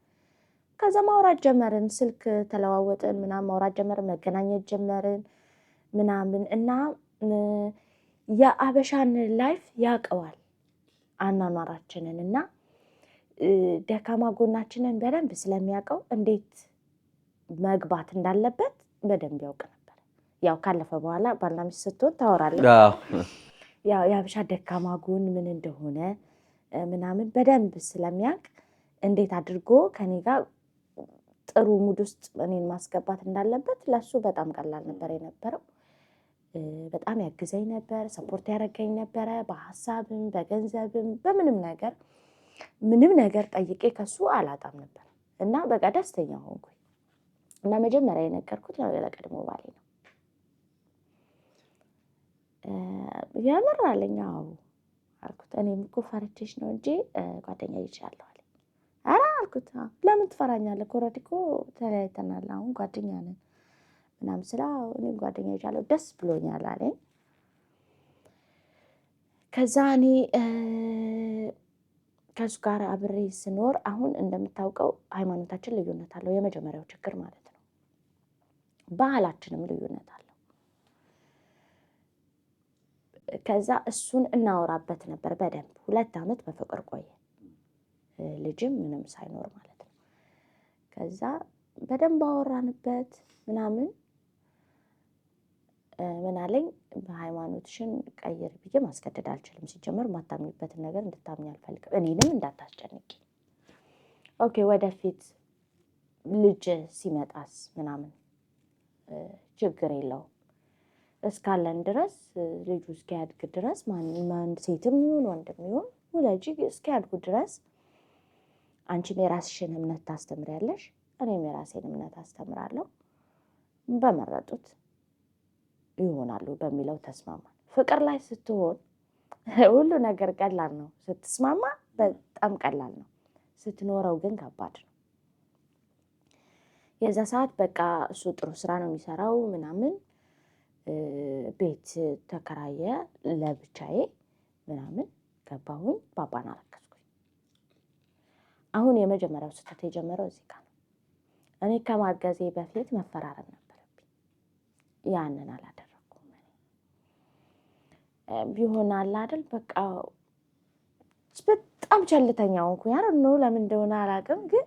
ከዛ ማውራት ጀመርን፣ ስልክ ተለዋወጥን ምናምን፣ ማውራት ጀመርን፣ መገናኘት ጀመርን ምናምን እና የአበሻን ላይፍ ያውቀዋል አኗኗራችንን እና ደካማ ጎናችንን በደንብ ስለሚያውቀው እንዴት መግባት እንዳለበት በደንብ ያውቅ ነበር። ያው ካለፈ በኋላ ባልና ሚስት ስትሆን ታወራለህ። ያው የአበሻ ደካማ ጎን ምን እንደሆነ ምናምን በደንብ ስለሚያውቅ እንዴት አድርጎ ከኔ ጋር ጥሩ ሙድ ውስጥ እኔን ማስገባት እንዳለበት ለሱ በጣም ቀላል ነበር የነበረው። በጣም ያግዘኝ ነበር፣ ሰፖርት ያደረገኝ ነበረ፣ በሀሳብም በገንዘብም በምንም ነገር ምንም ነገር ጠይቄ ከሱ አላጣም ነበር እና በቃ ደስተኛ ሆንኩኝ። እና መጀመሪያ የነገርኩት ያው ለቀድሞ ባሌ ነው። ያመራልኝ አዎ አልኩት። እኔም እኮ ፈርቼሽ ነው እንጂ ጓደኛ ይቻላል አለ። ኧረ አልኩት፣ ለምን ትፈራኛለህ? ኦልሬዲ እኮ ተለያይተናል፣ አሁን ጓደኛ ነን ምናምን ስለው እኔም ጓደኛ ይቻላል ደስ ብሎኛል አለኝ። ከዛ እኔ ከሱ ጋር አብሬ ስኖር አሁን እንደምታውቀው ሃይማኖታችን ልዩነት አለው፣ የመጀመሪያው ችግር ማለት ነው። ባህላችንም ልዩነት አለው። ከዛ እሱን እናወራበት ነበር በደንብ 2 ዓመት በፍቅር ቆየ፣ ልጅም ምንም ሳይኖር ማለት ነው። ከዛ በደንብ አወራንበት ምናምን ምን አለኝ፣ በሃይማኖትሽን ቀይር ብዬ ማስገደድ አልችልም። ሲጀመር ማታምኝበትን ነገር እንድታምኝ አልፈልግም፣ እኔንም እንዳታስጨንቂ። ኦኬ ወደፊት ልጅ ሲመጣስ ምናምን ችግር የለውም፣ እስካለን ድረስ ልጁ እስኪያድግ ድረስ ማን ሴትም ይሁን ወንድም ይሁን ወላጅ እስኪያድጉ ድረስ አንቺም የራስሽን እምነት ታስተምሪያለሽ፣ እኔም የራሴን እምነት አስተምራለሁ። በመረጡት ይሆናሉ በሚለው ተስማማ። ፍቅር ላይ ስትሆን ሁሉ ነገር ቀላል ነው፣ ስትስማማ በጣም ቀላል ነው። ስትኖረው ግን ከባድ ነው። የዛ ሰዓት በቃ እሱ ጥሩ ስራ ነው የሚሰራው ምናምን፣ ቤት ተከራየ ለብቻዬ ምናምን፣ ገባሁኝ፣ ባባን አረከስኩኝ። አሁን የመጀመሪያው ስህተት የጀመረው እዚህ ጋር ነው። እኔ ከማርገዜ በፊት መፈራረም ነበረብኝ፣ ያንን አላደረኩም። ቢሆን አለ አይደል በቃ በጣም ቸልተኛ ሆንኩኝ። ያረ ነው ለምን እንደሆነ አላውቅም፣ ግን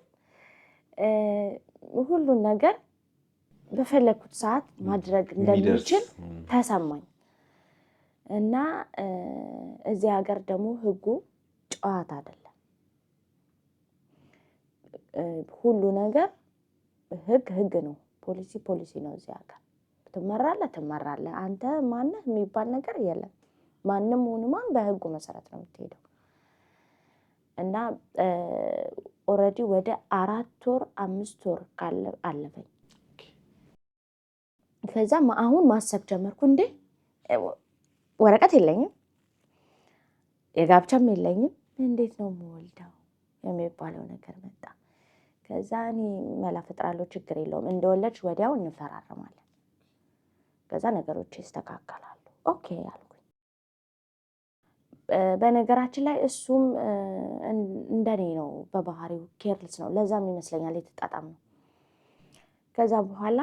ሁሉን ነገር በፈለኩት ሰዓት ማድረግ እንደሚችል ተሰማኝ። እና እዚህ ሀገር ደግሞ ህጉ ጨዋታ አይደለም። ሁሉ ነገር ህግ ነው፣ ፖሊሲ ነው። እዚህ ሀገር ትመራለህ። አንተ ማነህ የሚባል ነገር የለም። ማንም ሆነ ማን በህጉ መሰረት ነው የምትሄደው። እና ኦልሬዲ ወደ 4 ወር 5 ወር አለፈኝ። ከዛ አሁን ማሰብ ጀመርኩ። እንዴ ወረቀት የለኝም፣ የጋብቻም የለኝም፣ እንዴት ነው የምወልደው የሚባለው ነገር መጣ። ከዛ እኔ መላ ፈጥራለሁ ችግር የለውም እንደወለድሽ ወዲያው እንፈራረማለን፣ ከዛ ነገሮች ይስተካከላሉ። ኦኬ አልኩኝ። በነገራችን ላይ እሱም እንደኔ ነው በባህሪው ኬርልስ ነው። ለዛም ይመስለኛል የተጣጣም ነው። ከዛ በኋላ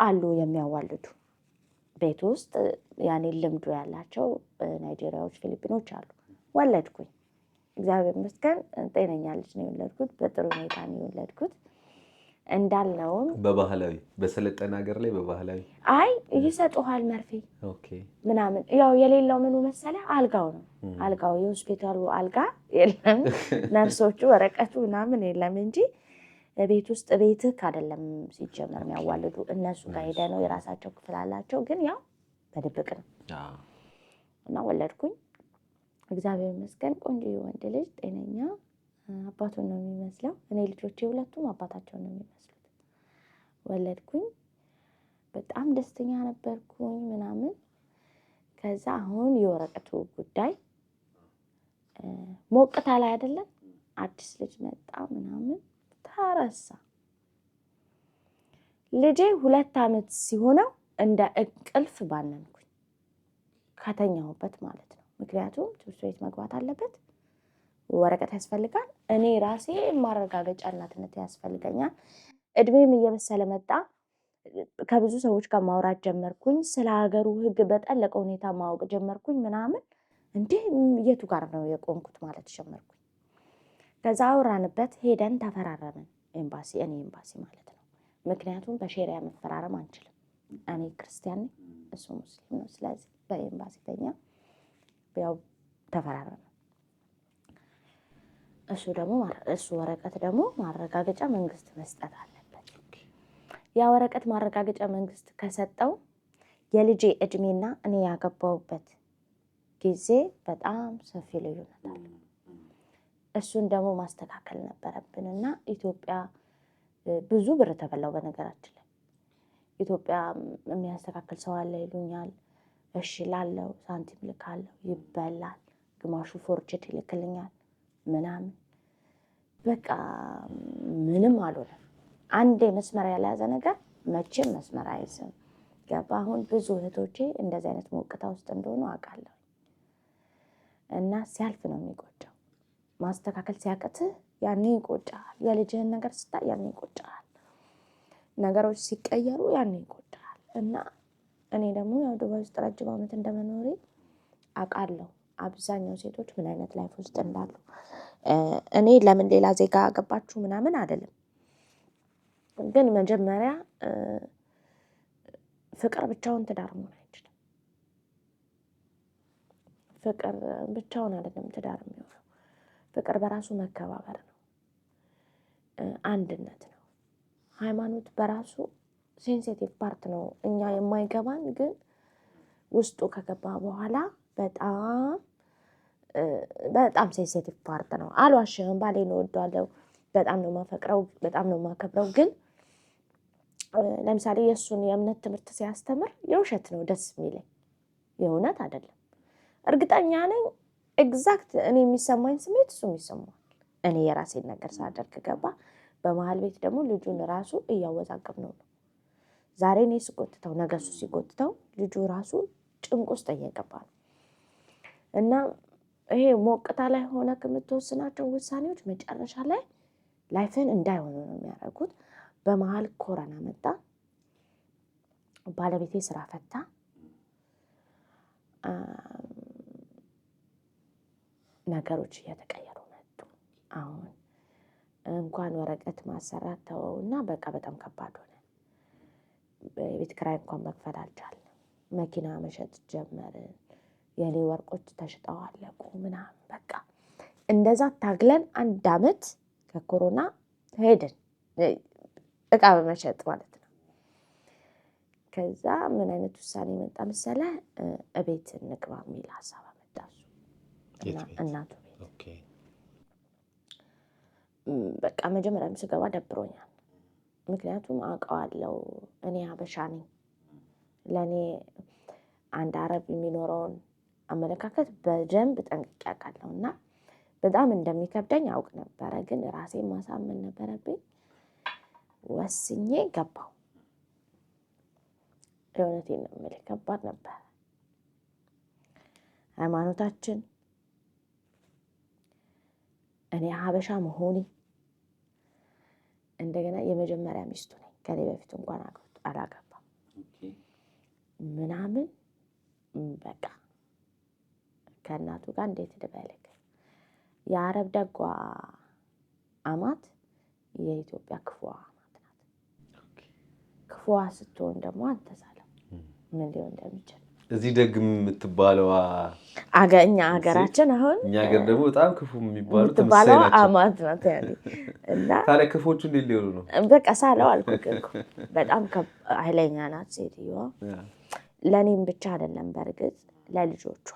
አሉ የሚያዋልዱ ቤት ውስጥ ያኔ ልምዱ ያላቸው ናይጄሪያዎች፣ ፊሊፒኖች አሉ። ወለድኩኝ። እግዚአብሔር ይመስገን ጤነኛ ልጅ ነው የወለድኩት። በጥሩ ሁኔታ ነው የወለድኩት። እንዳልነውም በባህላዊ በሰለጠነ ሀገር ላይ በባህላዊ አይ ይሰጡሃል መርፌ ኦኬ ምናምን። ያው የሌለው ምኑ መሰለህ አልጋው ነው። አልጋው የሆስፒታሉ አልጋ የለም፣ ነርሶቹ ወረቀቱ ምናምን የለም እንጂ ቤት ውስጥ ቤትህ አይደለም ሲጀመር የሚያዋልዱ እነሱ ጋር ሄደህ ነው። የራሳቸው ክፍል አላቸው፣ ግን ያው በድብቅ ነው። እና ወለድኩኝ። እግዚአብሔር ይመስገን ቆንጆ ወንድ ልጅ ጤነኛ፣ አባቱን ነው የሚመስለው። እኔ ልጆቼ ሁለቱም አባታቸውን ነው የሚመስሉት። ወለድኩኝ። በጣም ደስተኛ ነበርኩኝ ምናምን። ከዛ አሁን የወረቀቱ ጉዳይ ሞቅታ ላይ አይደለም፣ አዲስ ልጅ መጣ ምናምን ተረሳ። ልጄ 2 ዓመት ሲሆነው እንደ እንቅልፍ ባነንኩኝ ከተኛሁበት ማለት ነው። ምክንያቱም ትምህርት ቤት መግባት አለበት፣ ወረቀት ያስፈልጋል። እኔ ራሴ ማረጋገጫ እናትነት ያስፈልገኛል። እድሜም እየበሰለ መጣ። ከብዙ ሰዎች ጋር ማውራት ጀመርኩኝ። ስለ ሀገሩ ሕግ በጠለቀ ሁኔታ ማወቅ ጀመርኩኝ ምናምን። እንዴ የቱ ጋር ነው የቆምኩት ማለት ጀመርኩኝ። ከዛ አውራንበት፣ ሄደን ተፈራረምን። ኤምባሲ፣ እኔ ኤምባሲ ማለት ነው። ምክንያቱም በሼሪያ መፈራረም አንችልም። እኔ ክርስቲያን ነኝ፣ እሱ ሙስሊም ነው። ስለዚህ በኤምባሲ ተኛ፣ ያው ተፈራረምን። እሱ ወረቀት ደግሞ ማረጋገጫ መንግስት መስጠት አለበት። ያ ወረቀት ማረጋገጫ መንግስት ከሰጠው የልጄ እድሜና እኔ ያገባውበት ጊዜ በጣም ሰፊ ልዩነት አለ። እሱን ደግሞ ማስተካከል ነበረብንና ኢትዮጵያ ብዙ ብር ተበላው። በነገራችን ላይ ኢትዮጵያ የሚያስተካክል ሰው አለ ይሉኛል። እሺ ላለው ሳንቲም ልካለው፣ ይበላል። ግማሹ ፎርጅድ ይልክልኛል ምናምን። በቃ ምንም አልሆነም። አንዴ መስመር ያልያዘ ነገር መቼም መስመር አይዝም። ገባ? አሁን ብዙ እህቶቼ እንደዚህ አይነት ሞቅታ ውስጥ እንደሆኑ አውቃለሁ። እና ሲያልፍ ነው የሚቆጨው። ማስተካከል ሲያቅትህ ያኔ ይቆጫል። የልጅህን ነገር ስታይ ያኔ ይቆጫል። ነገሮች ሲቀየሩ ያኔ ይቆጫል። እና እኔ ደግሞ ያው ዱባይ ውስጥ ረጅም ዓመት እንደመኖሬ አውቃለሁ አብዛኛው ሴቶች ምን አይነት ላይፍ ውስጥ እንዳሉ። እኔ ለምን ሌላ ዜጋ አገባችሁ ምናምን አይደለም፣ ግን መጀመሪያ ፍቅር ብቻውን ትዳር መሆን አይችልም። ፍቅር ብቻውን አይደለም ትዳር የሚሆነው። ፍቅር በራሱ መከባበር ነው፣ አንድነት ነው። ሃይማኖት በራሱ ሴንሲቲቭ ፓርት ነው፣ እኛ የማይገባን ግን ውስጡ ከገባ በኋላ በጣም ሴንሲቲቭ ፓርት ነው። አልዋሽህም፣ ባሌን እወደዋለሁ፣ በጣም ነው የማፈቅረው፣ በጣም ነው የማከብረው። ግን ለምሳሌ የእሱን የእምነት ትምህርት ሲያስተምር የውሸት ነው ደስ የሚለኝ፣ የእውነት አይደለም። እርግጠኛ ነኝ ኤግዛክት እኔ የሚሰማኝ ስሜት እሱ የሚሰማዋል። እኔ የራሴን ነገር ሳደርግ ገባ። በመሀል ቤት ደግሞ ልጁን ራሱ እያወዛቀብ ነው። ዛሬ እኔ ስጎትተው ነገ እሱ ሲጎትተው ልጁ ራሱ ጭንቅ ውስጥ እየገባ ነው። እና ይሄ ሞቅታ ላይ ሆነ ከምትወስናቸው ውሳኔዎች መጨረሻ ላይ ላይፍን እንዳይሆኑ ነው የሚያደርጉት። በመሀል ኮረና መጣ። ባለቤቴ ስራ ፈታ። ነገሮች እየተቀየሩ መጡ። አሁን እንኳን ወረቀት ማሰራት ተወውና በቃ በጣም ከባድ ሆነ። የቤት ኪራይ እንኳን መክፈል አልቻልንም። መኪና መሸጥ ጀመርን። የኔ ወርቆች ተሽጠው አለቁ ምናምን። በቃ እንደዛ ታግለን 1 ዓመት ከኮሮና ሄድን፣ እቃ በመሸጥ ማለት ነው። ከዛ ምን አይነት ውሳኔ መጣ መሰለህ? እቤት እንግባ የሚል ሀሳብ አመጣ እሱ እናቱ ቤት። በቃ መጀመሪያም ስገባ ደብሮኛል። ምክንያቱም አውቀዋለሁ፣ እኔ ሀበሻ ነኝ። ለእኔ አንድ አረብ የሚኖረውን አመለካከት በደንብ ጠንቅቄ አውቃለሁ። እና በጣም እንደሚከብደኝ አውቅ ነበረ፣ ግን ራሴን ማሳመን ነበረብኝ። ወስኜ ገባሁ። የእውነቴን ነው የምልህ፣ ከባድ ነበር። ሃይማኖታችን፣ እኔ ሀበሻ መሆኔ፣ እንደገና የመጀመሪያ ሚስቱ ነኝ። ከኔ በፊት እንኳን አላገባም ምናምን በቃ ከእናቱ ጋር እንዴት ልበልክ፣ የአረብ ደጓ አማት የኢትዮጵያ ክፉዋ አማት ናት። ክፉዋ ስትሆን ደግሞ አንተሳለም ምን ሊሆን እንደሚችል እዚህ ደግ የምትባለዋ እኛ ሀገራችን አሁን እኛ ሀገር ደግሞ በጣም ክፉ የሚባሉ የምትባለዋ አማት ናት። እና ታዲያ ክፎቹ እንዴት ሊሆኑ ነው? በቃ ሳለው አልኩህ እኮ በጣም ኃይለኛ ናት ሴትዮዋ። ለእኔም ብቻ አይደለም፣ በእርግጥ ለልጆቿ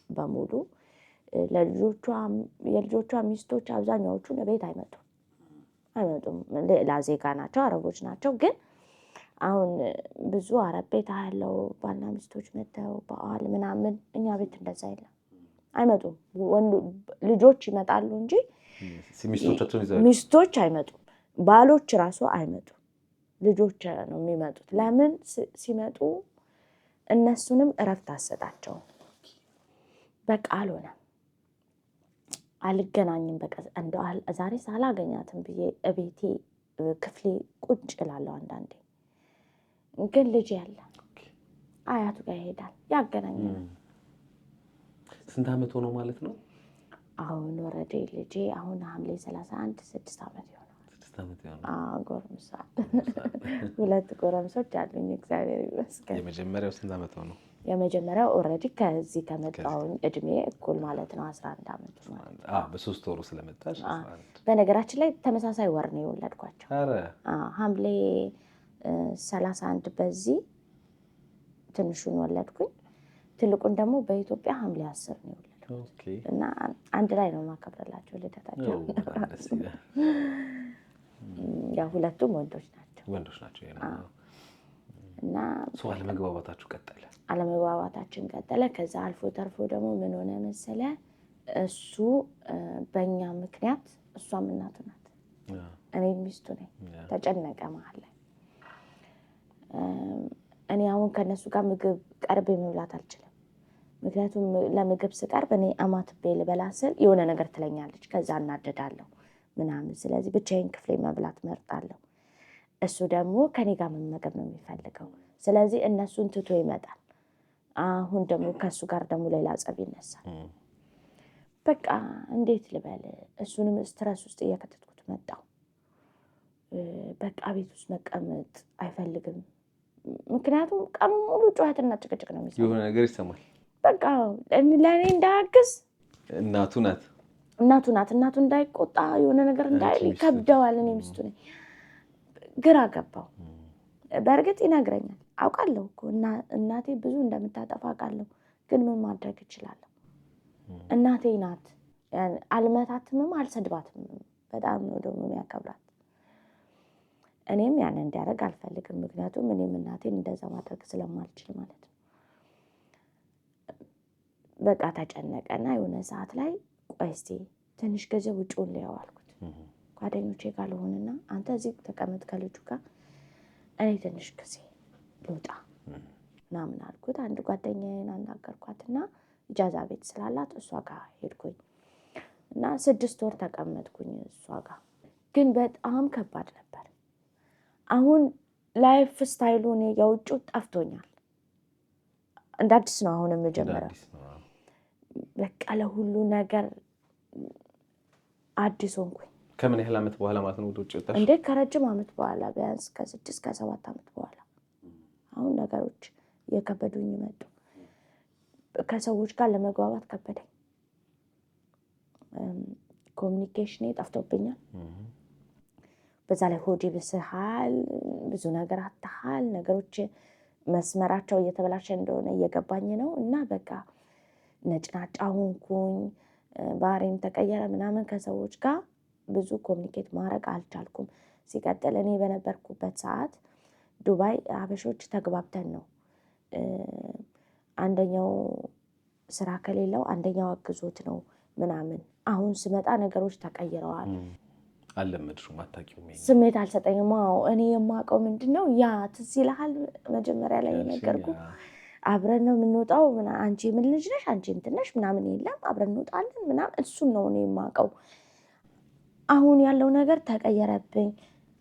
በሙሉ የልጆቿ ሚስቶች አብዛኛዎቹ ቤት አይመጡም። ሌላ ዜጋ ናቸው፣ አረቦች ናቸው። ግን አሁን ብዙ አረብ ቤት ያለው ባልና ሚስቶች መተው በዓል ምናምን፣ እኛ ቤት እንደዛ የለም፣ አይመጡም። ልጆች ይመጣሉ እንጂ ሚስቶች አይመጡም። ባሎች ራሱ አይመጡም፣ ልጆች ነው የሚመጡት። ለምን ሲመጡ እነሱንም እረፍት አሰጣቸው። በቃ አልሆነም፣ አልገናኝም። በቃ እንደው ዛሬ ሳላገኛትም ብዬ እቤቴ ክፍሌ ቁጭ እላለሁ። አንዳንዴ ግን ልጅ ያለ አያቱ ጋር ይሄዳል፣ ያገናኛል። ስንት ዓመት ሆኖ ማለት ነው? አሁን ወረዴ ልጄ አሁን ሐምሌ 31 6 ዓመት ይሆናል። ጎረምሳ 2 ጎረምሶች አሉኝ፣ እግዚአብሔር ይመስገን። የመጀመሪያው ስንት ዓመት ሆኖ? የመጀመሪያው ኦልሬዲ ከዚህ ከመጣሁኝ እድሜ እኩል ማለት ነው 11 ዓመት ማለት ነው። በ3 ወሩ ስለመጣሽ 11። በነገራችን ላይ ተመሳሳይ ወር ነው የወለድኳቸው። ሐምሌ 31 በዚህ ትንሹን ወለድኩኝ። ትልቁን ደግሞ በኢትዮጵያ ሐምሌ 10 ነው የወለድኩት እና አንድ ላይ ነው ማከብረላቸው ልደታቸው። ያ ሁለቱም ወንዶች ናቸው። እና አለመግባባታችን ቀጠለ። ከዛ አልፎ ተርፎ ደግሞ ምን ሆነ መሰለ፣ እሱ በእኛ ምክንያት፣ እሷም እናቱ ናት፣ እኔ ሚስቱ ነኝ፣ ተጨነቀ መሀል ላይ። እኔ አሁን ከነሱ ጋር ምግብ ቀርቤ መብላት አልችልም። ምክንያቱም ለምግብ ስቀርብ እኔ አማትቤ ልበላ ስል የሆነ ነገር ትለኛለች፣ ከዛ እናደዳለሁ ምናምን። ስለዚህ ብቻዬን ክፍሌ መብላት መርጣለሁ። እሱ ደግሞ ከኔ ጋር መመገብ ነው የሚፈልገው። ስለዚህ እነሱን ትቶ ይመጣል። አሁን ደግሞ ከእሱ ጋር ደግሞ ሌላ ጸብ ይነሳል። በቃ እንዴት ልበል፣ እሱንም ስትረስ ውስጥ እየከተትኩት መጣሁ። በቃ ቤት ውስጥ መቀመጥ አይፈልግም። ምክንያቱም ቀኑ ሙሉ ጩኸትና ጭቅጭቅ ነው የሚሰማው። የሆነ ነገር ይሰማል። በቃ ለእኔ እንዳያግዝ እናቱ ናት። እናቱ እንዳይቆጣ የሆነ ነገር እንዳይል ይከብደዋል። እኔ ሚስቱ ነኝ። ግራ ገባው። በእርግጥ ይነግረኛል፣ አውቃለሁ እኮ እናቴ ብዙ እንደምታጠፋ አውቃለሁ። ግን ምን ማድረግ እችላለሁ? እናቴ ናት። አልመታትምም፣ አልሰድባትም። በጣም ነው ደግሞ የሚያከብራት። እኔም ያን እንዲያደርግ አልፈልግም። ምክንያቱም እኔም እናቴን እንደዛ ማድረግ ስለማልችል ማለት ነው። በቃ ተጨነቀና የሆነ ሰዓት ላይ ቆይ እስኪ ትንሽ ጊዜ ውጭውን ልየው አልኩት። ጓደኞቼ ጋር ልሆንና አንተ እዚህ ተቀመጥ ከልጁ ጋር፣ እኔ ትንሽ ጊዜ ልውጣ ምናምን አልኩት። አንድ ጓደኛዬን አናገርኳትና ኢጃዛ ቤት ስላላት እሷ ጋር ሄድኩኝ እና 6 ወር ተቀመጥኩኝ እሷ ጋር። ግን በጣም ከባድ ነበር። አሁን ላይፍ ስታይሉ እኔ የውጭው ጠፍቶኛል። እንደ አዲስ ነው አሁን የምጀምረው። በቃ ለሁሉ ነገር አዲስ ሆንኩኝ። ከምን ያህል ዓመት በኋላ ማለት ነው ወደ ውጭ ወጣሽ? እንዴ ከረጅም ዓመት በኋላ፣ ቢያንስ ከ6 ከ7 ዓመት በኋላ አሁን ነገሮች እየከበዱኝ መጡ። ከሰዎች ጋር ለመግባባት ከበደኝ። ኮሚኒኬሽኔ ጠፍቶብኛል። በዛ ላይ ሆዴ ብስሃል፣ ብዙ ነገር አታሃል። ነገሮች መስመራቸው እየተበላሸ እንደሆነ እየገባኝ ነው። እና በቃ ነጭናጫ ሆንኩኝ፣ ባህሪም ተቀየረ ምናምን። ከሰዎች ጋር ብዙ ኮሚኒኬት ማድረግ አልቻልኩም። ሲቀጥል እኔ በነበርኩበት ሰዓት ዱባይ ሀበሾች ተግባብተን ነው፣ አንደኛው ስራ ከሌለው አንደኛው አግዞት ነው ምናምን። አሁን ስመጣ ነገሮች ተቀይረዋል። አለመድሽው ማታቂው ስሜት አልሰጠኝም። እኔ የማውቀው ምንድነው ያ ትዝ ይልሃል መጀመሪያ ላይ ነገርኩ አብረን ነው የምንወጣው አንቺ ምን ልጅ ነሽ አንቺ እንትን ነሽ ምናምን የለም አብረን እንወጣለን ምናምን እሱን ነው እኔ የማውቀው። አሁን ያለው ነገር ተቀየረብኝ።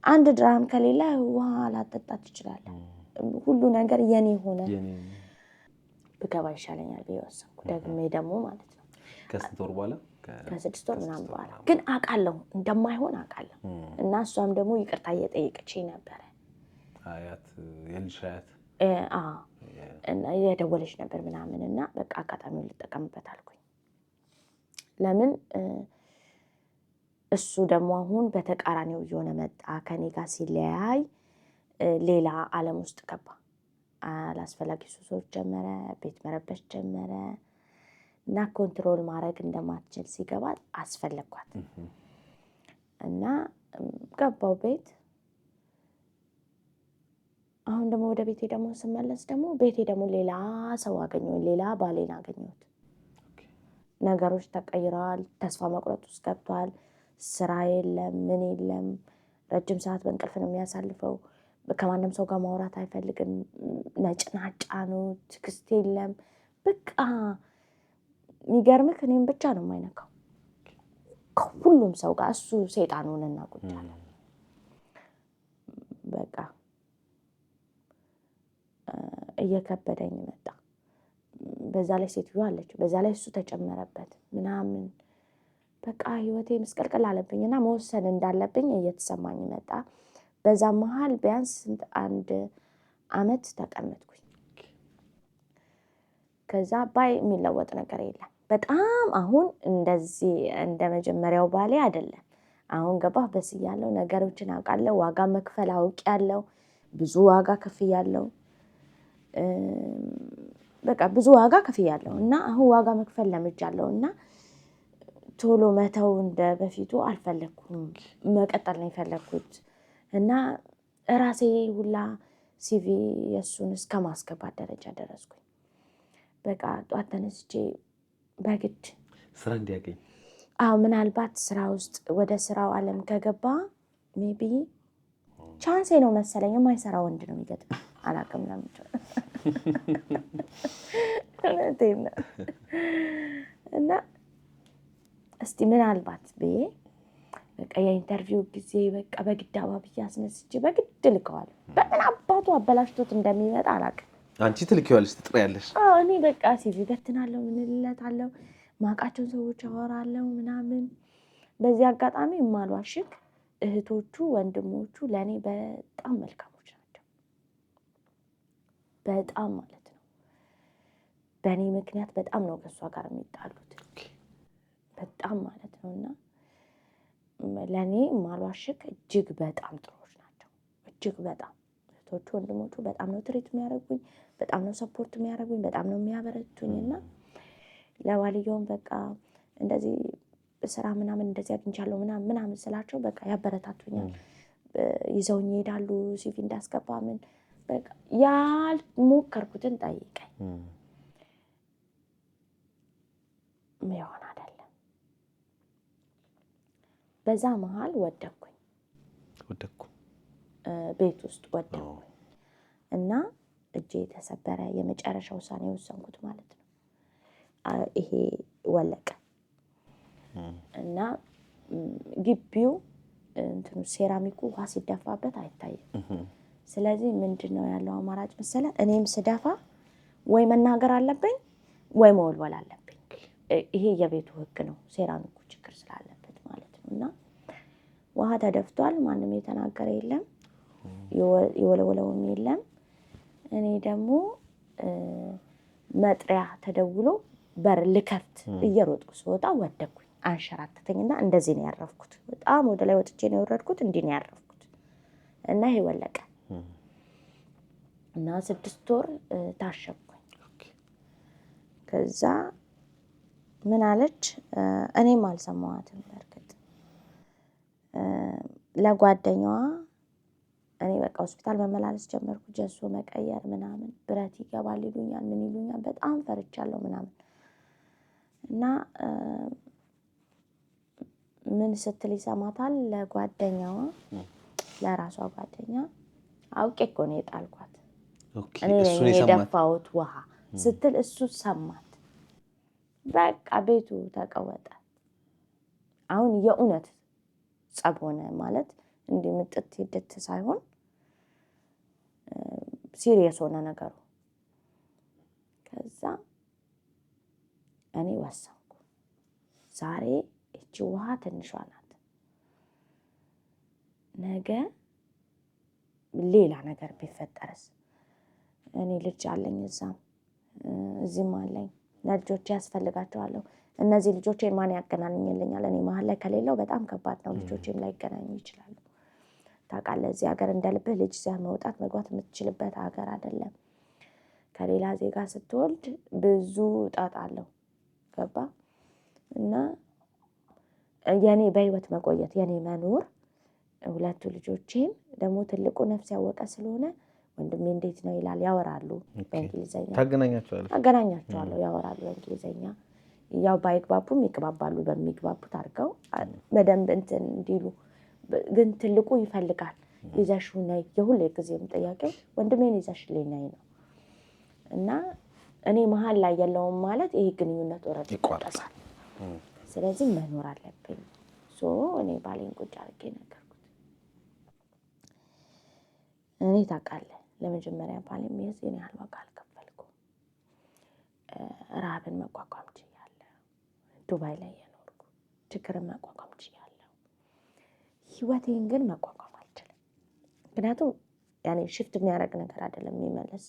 አንድ ድራም ከሌለ ውሃ ላጠጣት ይችላል። ሁሉ ነገር የኔ ሆነ። ብገባ ይሻለኛል ቢወሰንኩ ደግሜ ደግሞ ማለት ነው ከስንት ወር በኋላ ከ6 ወር ምናምን በኋላ ግን አውቃለሁ እንደማይሆን አውቃለሁ። እና እሷም ደግሞ ይቅርታ እየጠየቀችኝ ነበር። አያት የልጅ አያት እና የደወለች ነበር ምናምን እና በቃ አጋጣሚውን ልጠቀምበት አልኩኝ። ለምን እሱ ደግሞ አሁን በተቃራኒው እየሆነ መጣ። ከኔ ጋር ሲለያይ ሌላ ዓለም ውስጥ ገባ። አላስፈላጊ ሱሶች ጀመረ፣ ቤት መረበሽ ጀመረ እና ኮንትሮል ማድረግ እንደማትችል ሲገባት አስፈለኳት እና ገባው ቤት። አሁን ደግሞ ወደ ቤቴ ደግሞ ስመለስ ደግሞ ቤቴ ደግሞ ሌላ ሰው አገኘሁ፣ ሌላ ባሌን አገኘሁት። ነገሮች ተቀይረዋል። ተስፋ መቁረጥ ውስጥ ገብቷል። ስራ የለም፣ ምን የለም። ረጅም ሰዓት በእንቅልፍ ነው የሚያሳልፈው። ከማንም ሰው ጋር ማውራት አይፈልግም። ነጭናጫ ነው፣ ትዕግስት የለም። በቃ የሚገርምህ እኔም ብቻ ነው የማይነካው ከሁሉም ሰው ጋር እሱ ሰይጣን ሆነና ቁጭ አለ። በቃ እየከበደኝ መጣ። በዛ ላይ ሴትዮ አለች፣ በዛ ላይ እሱ ተጨመረበት ምናምን በቃ ህይወቴ መስቀልቀል አለብኝና መወሰን እንዳለብኝ እየተሰማኝ መጣ። በዛ መሃል ቢያንስ 1 አመት ተቀመጥኩኝ። ከዛ ባይ የሚለወጥ ነገር የለም። በጣም አሁን እንደዚህ እንደመጀመሪያው ባሌ አይደለም። አሁን ገባህ በስያለው ነገሮችን አውቃለሁ። ዋጋ መክፈል አውቄያለሁ። ብዙ ዋጋ ከፍያለሁ። በቃ ብዙ ዋጋ ከፍያለሁ እና አሁን ዋጋ መክፈል ለምጃለሁ እና ቶሎ መተው እንደበፊቱ አልፈለኩም። መቀጠል ነው የፈለኩት እና ራሴ ሁላ ሲቪ የሱን እስከማስገባት ደረጃ ደረስኩኝ። በቃ ጧት ተነስቼ በግድ ስራ እንዲያገኝ ምናልባት ስራ ውስጥ ወደ ስራው ዓለም ከገባ ሜቢ ቻንሴ ነው መሰለኝ። የማይሰራ ወንድ ነው የሚገጥመው። አላውቅም ለምን እና እስቲ ምናልባት ብዬ በቃ የኢንተርቪው ጊዜ በቃ በግድ አባብዬ አስነስቼ በግድ ልከዋለሁ። በምን አባቱ አበላሽቶት እንደሚመጣ አላውቅም። አንቺ ትልኪዋለሽ፣ ትጥሪያለሽ። እኔ በቃ ሲቪ በትናለሁ፣ ምንልለታለሁ፣ ማውቃቸውን ሰዎች አወራለሁ ምናምን። በዚህ አጋጣሚ የማልዋሽክ እህቶቹ ወንድሞቹ ለእኔ በጣም መልካሞች ናቸው። በጣም ማለት ነው። በእኔ ምክንያት በጣም ነው ከእሷ ጋር የሚጣሉት በጣም ማለት ነው። እና ለእኔ የማልዋሽክ እጅግ በጣም ጥሩዎች ናቸው። እጅግ በጣም እህቶቹ ወንድሞቹ በጣም ነው ትሪት የሚያደርጉኝ፣ በጣም ነው ሰፖርት የሚያደርጉኝ፣ በጣም ነው የሚያበረቱኝ። እና ለባልየውም በቃ እንደዚህ ስራ ምናምን እንደዚህ አግኝቻለሁ ምናምን ስላቸው በቃ ያበረታቱኛል። ይዘውኝ ይሄዳሉ ሲቪ እንዳስገባ ምን በቃ ያልሞከርኩትን ጠይቀኝ ይሆን አይደለም። በዛ መሃል ወደኩ ቤት ውስጥ ወደኩኝ እና እጄ ተሰበረ። የመጨረሻ ውሳኔ ወሰንኩት ማለት ነው። ይሄ ወለቀ እና ግቢው እንትኑ ሴራሚኩ ውሃ ሲደፋበት አይታይም። ስለዚህ ምንድነው ያለው አማራጭ መሰለ? እኔም ስደፋ ወይ መናገር አለብኝ ወይ መወልወል አለብኝ። ይሄ የቤቱ ህግ ነው፣ ሴራሚኩ ችግር ስላለበት ማለት ነው። እና ውሃ ተደፍቷል፣ ማንም የተናገረ የለም፣ የወለወለውም የለም። እኔ ደግሞ መጥሪያ ተደውሎ በር ልከፍት እየሮጥኩ ስወጣ ወደኩኝ። አንሸራተተኝና እንደዚህ ነው ያረፍኩት። በጣም ወደ ላይ ወጥቼ ነው የወረድኩት፣ እንዲህ ነው ያረፍኩት እና ይሄ ወለቀ እና 6 ወር ታሸብኩኝ። ከዛ ምን አለች? እኔም አልሰማዋትም በርግጥ ለጓደኛዋ እኔ በቃ ሆስፒታል መመላለስ ጀመርኩ። ጀሶ መቀየር ምናምን፣ ብረት ይገባል ይሉኛል፣ ምን ይሉኛል። በጣም ፈርቻለሁ ምናምን እና ምን ስትል ይሰማታል ለጓደኛዋ ለራሷ ጓደኛ አውቄ እኮ ነው የጣልኳት እኔ ነኝ የደፋሁት ውሃ ስትል እሱ ሰማት። በቃ ቤቱ ተቀወጠ። አሁን የእውነት ጸብ ሆነ ማለት እንዲህ ምጥት ይደት ሳይሆን ሲሪየስ ሆነ ነገሩ። ከዛ እኔ ወሰንኩ ዛሬ እቺ ውሃ ትንሿ ናት፣ ነገ ሌላ ነገር ቢፈጠርስ? እኔ ልጅ አለኝ እዚህም አለኝ፣ ለልጆቼ ያስፈልጋቸዋለሁ። እነዚህ ልጆቼን ማን ያገናኝልኛል? እኔ መሀል ላይ ከሌለው በጣም ከባድ ነው። ልጆቼም ላይ ይገናኙ ይችላሉ። ታውቃለህ እዚህ ሀገር እንደልብህ ልጅ ይዘህ መውጣት መግባት የምትችልበት ሀገር አይደለም። ከሌላ ዜጋ ስትወልድ ብዙ ጣጣ አለው። ገባ? እና የኔ በህይወት መቆየት የኔ መኖር ሁለቱ ልጆቼም ደግሞ ትልቁ ነፍስ ያወቀ ስለሆነ ወንድሜ እንዴት ነው ይላል፣ ያወራሉ በእንግሊዘኛ። አገናኛቸዋለሁ፣ ያወራሉ በእንግሊዘኛ። ያው ባይግባቡም ይግባባሉ በሚግባቡት አድርገው በደንብ እንትን እንዲሉ። ግን ትልቁ ይፈልጋል ይዘሽው ነይ። የሁሌ ጊዜም ጥያቄው ወንድሜን ይዘሽልኝ ነይ ነው። እና እኔ መሀል ላይ የለውም ማለት ይሄ ግንኙነት ወረድ ይቆረጣል። ስለዚህ መኖር አለብኝ። እኔ ባሌን ቁጭ አድርጌ ነገርኩት። እኔ ታውቃለህ ለመጀመሪያ ባሌ የዚህን ያህል ዋጋ አልከፈልኩም። ረሃብን መቋቋም ችያለሁ። ዱባይ ላይ የኖርኩ ችግርን መቋቋም ችያለሁ። ህይወቴን ግን መቋቋም አልችልም። ምክንያቱም ያኔ ሽፍት የሚያደርግ ነገር አይደለም፣ የሚመለስ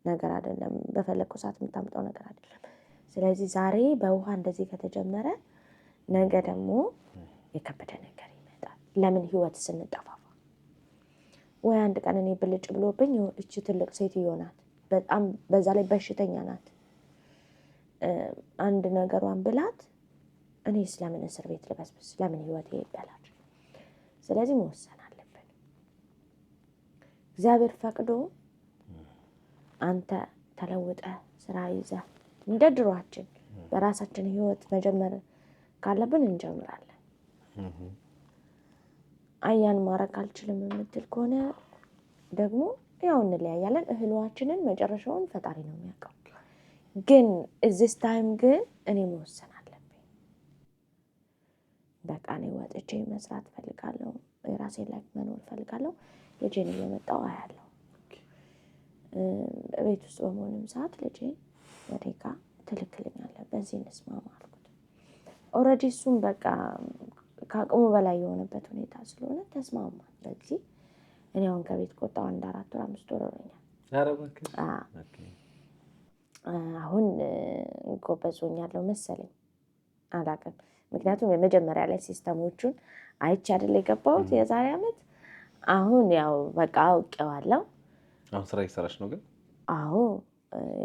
ነገር አይደለም፣ በፈለግኩ ሰዓት የምታምጣው ነገር አይደለም። ስለዚህ ዛሬ በውሃ እንደዚህ ከተጀመረ ነገ ደግሞ የከበደ ነገር ይመጣል። ለምን ህይወት ስንጠፋፋ ወይ አንድ ቀን እኔ ብልጭ ብሎብኝ እቺ ትልቅ ሴትዮ ናት፣ በጣም በዛ ላይ በሽተኛ ናት፣ አንድ ነገሯን ብላት እኔ ስለምን እስር ቤት ልበስብስ? ለምን ህይወቴ ይበላል? ስለዚህ መወሰን አለብን። እግዚአብሔር ፈቅዶ አንተ ተለውጠ ስራ ይዘህ እንደ ድሯችን በራሳችን ህይወት መጀመር ካለብን እንጀምራለን። አያን ማረክ አልችልም የምትል ከሆነ ደግሞ ያው እንለያያለን። እህሏችንን መጨረሻውን ፈጣሪ ነው የሚያውቀው። ግን እዚስ ታይም ግን እኔ መወሰን አለብኝ። በቃ እኔ ወጥቼ መስራት ፈልጋለሁ፣ የራሴን ላይፍ መኖር ፈልጋለሁ። ልጄን እየመጣሁ አያለሁ። ቤት ውስጥ በመሆንም ሰዓት ልጄን ወደ ጋ ትልክልኛለህ፣ በዚህ እንስማማ አልኩት። ኦልሬዲ እሱም በቃ ከአቅሙ በላይ የሆነበት ሁኔታ ስለሆነ ተስማማ። በዚህ እኔ አሁን ከቤት ከወጣሁ 1 4 ወር 5 ወር ሆኖኛል። አሁን ጎበዝ ሆኛለሁ መሰለኝ፣ አላውቅም። ምክንያቱም የመጀመሪያ ላይ ሲስተሞቹን አይቼ አይደል የገባሁት የዛሬ ዓመት። አሁን ያው በቃ አውቄዋለሁ። አሁን ስራ እየሰራሽ ነው ግን? አዎ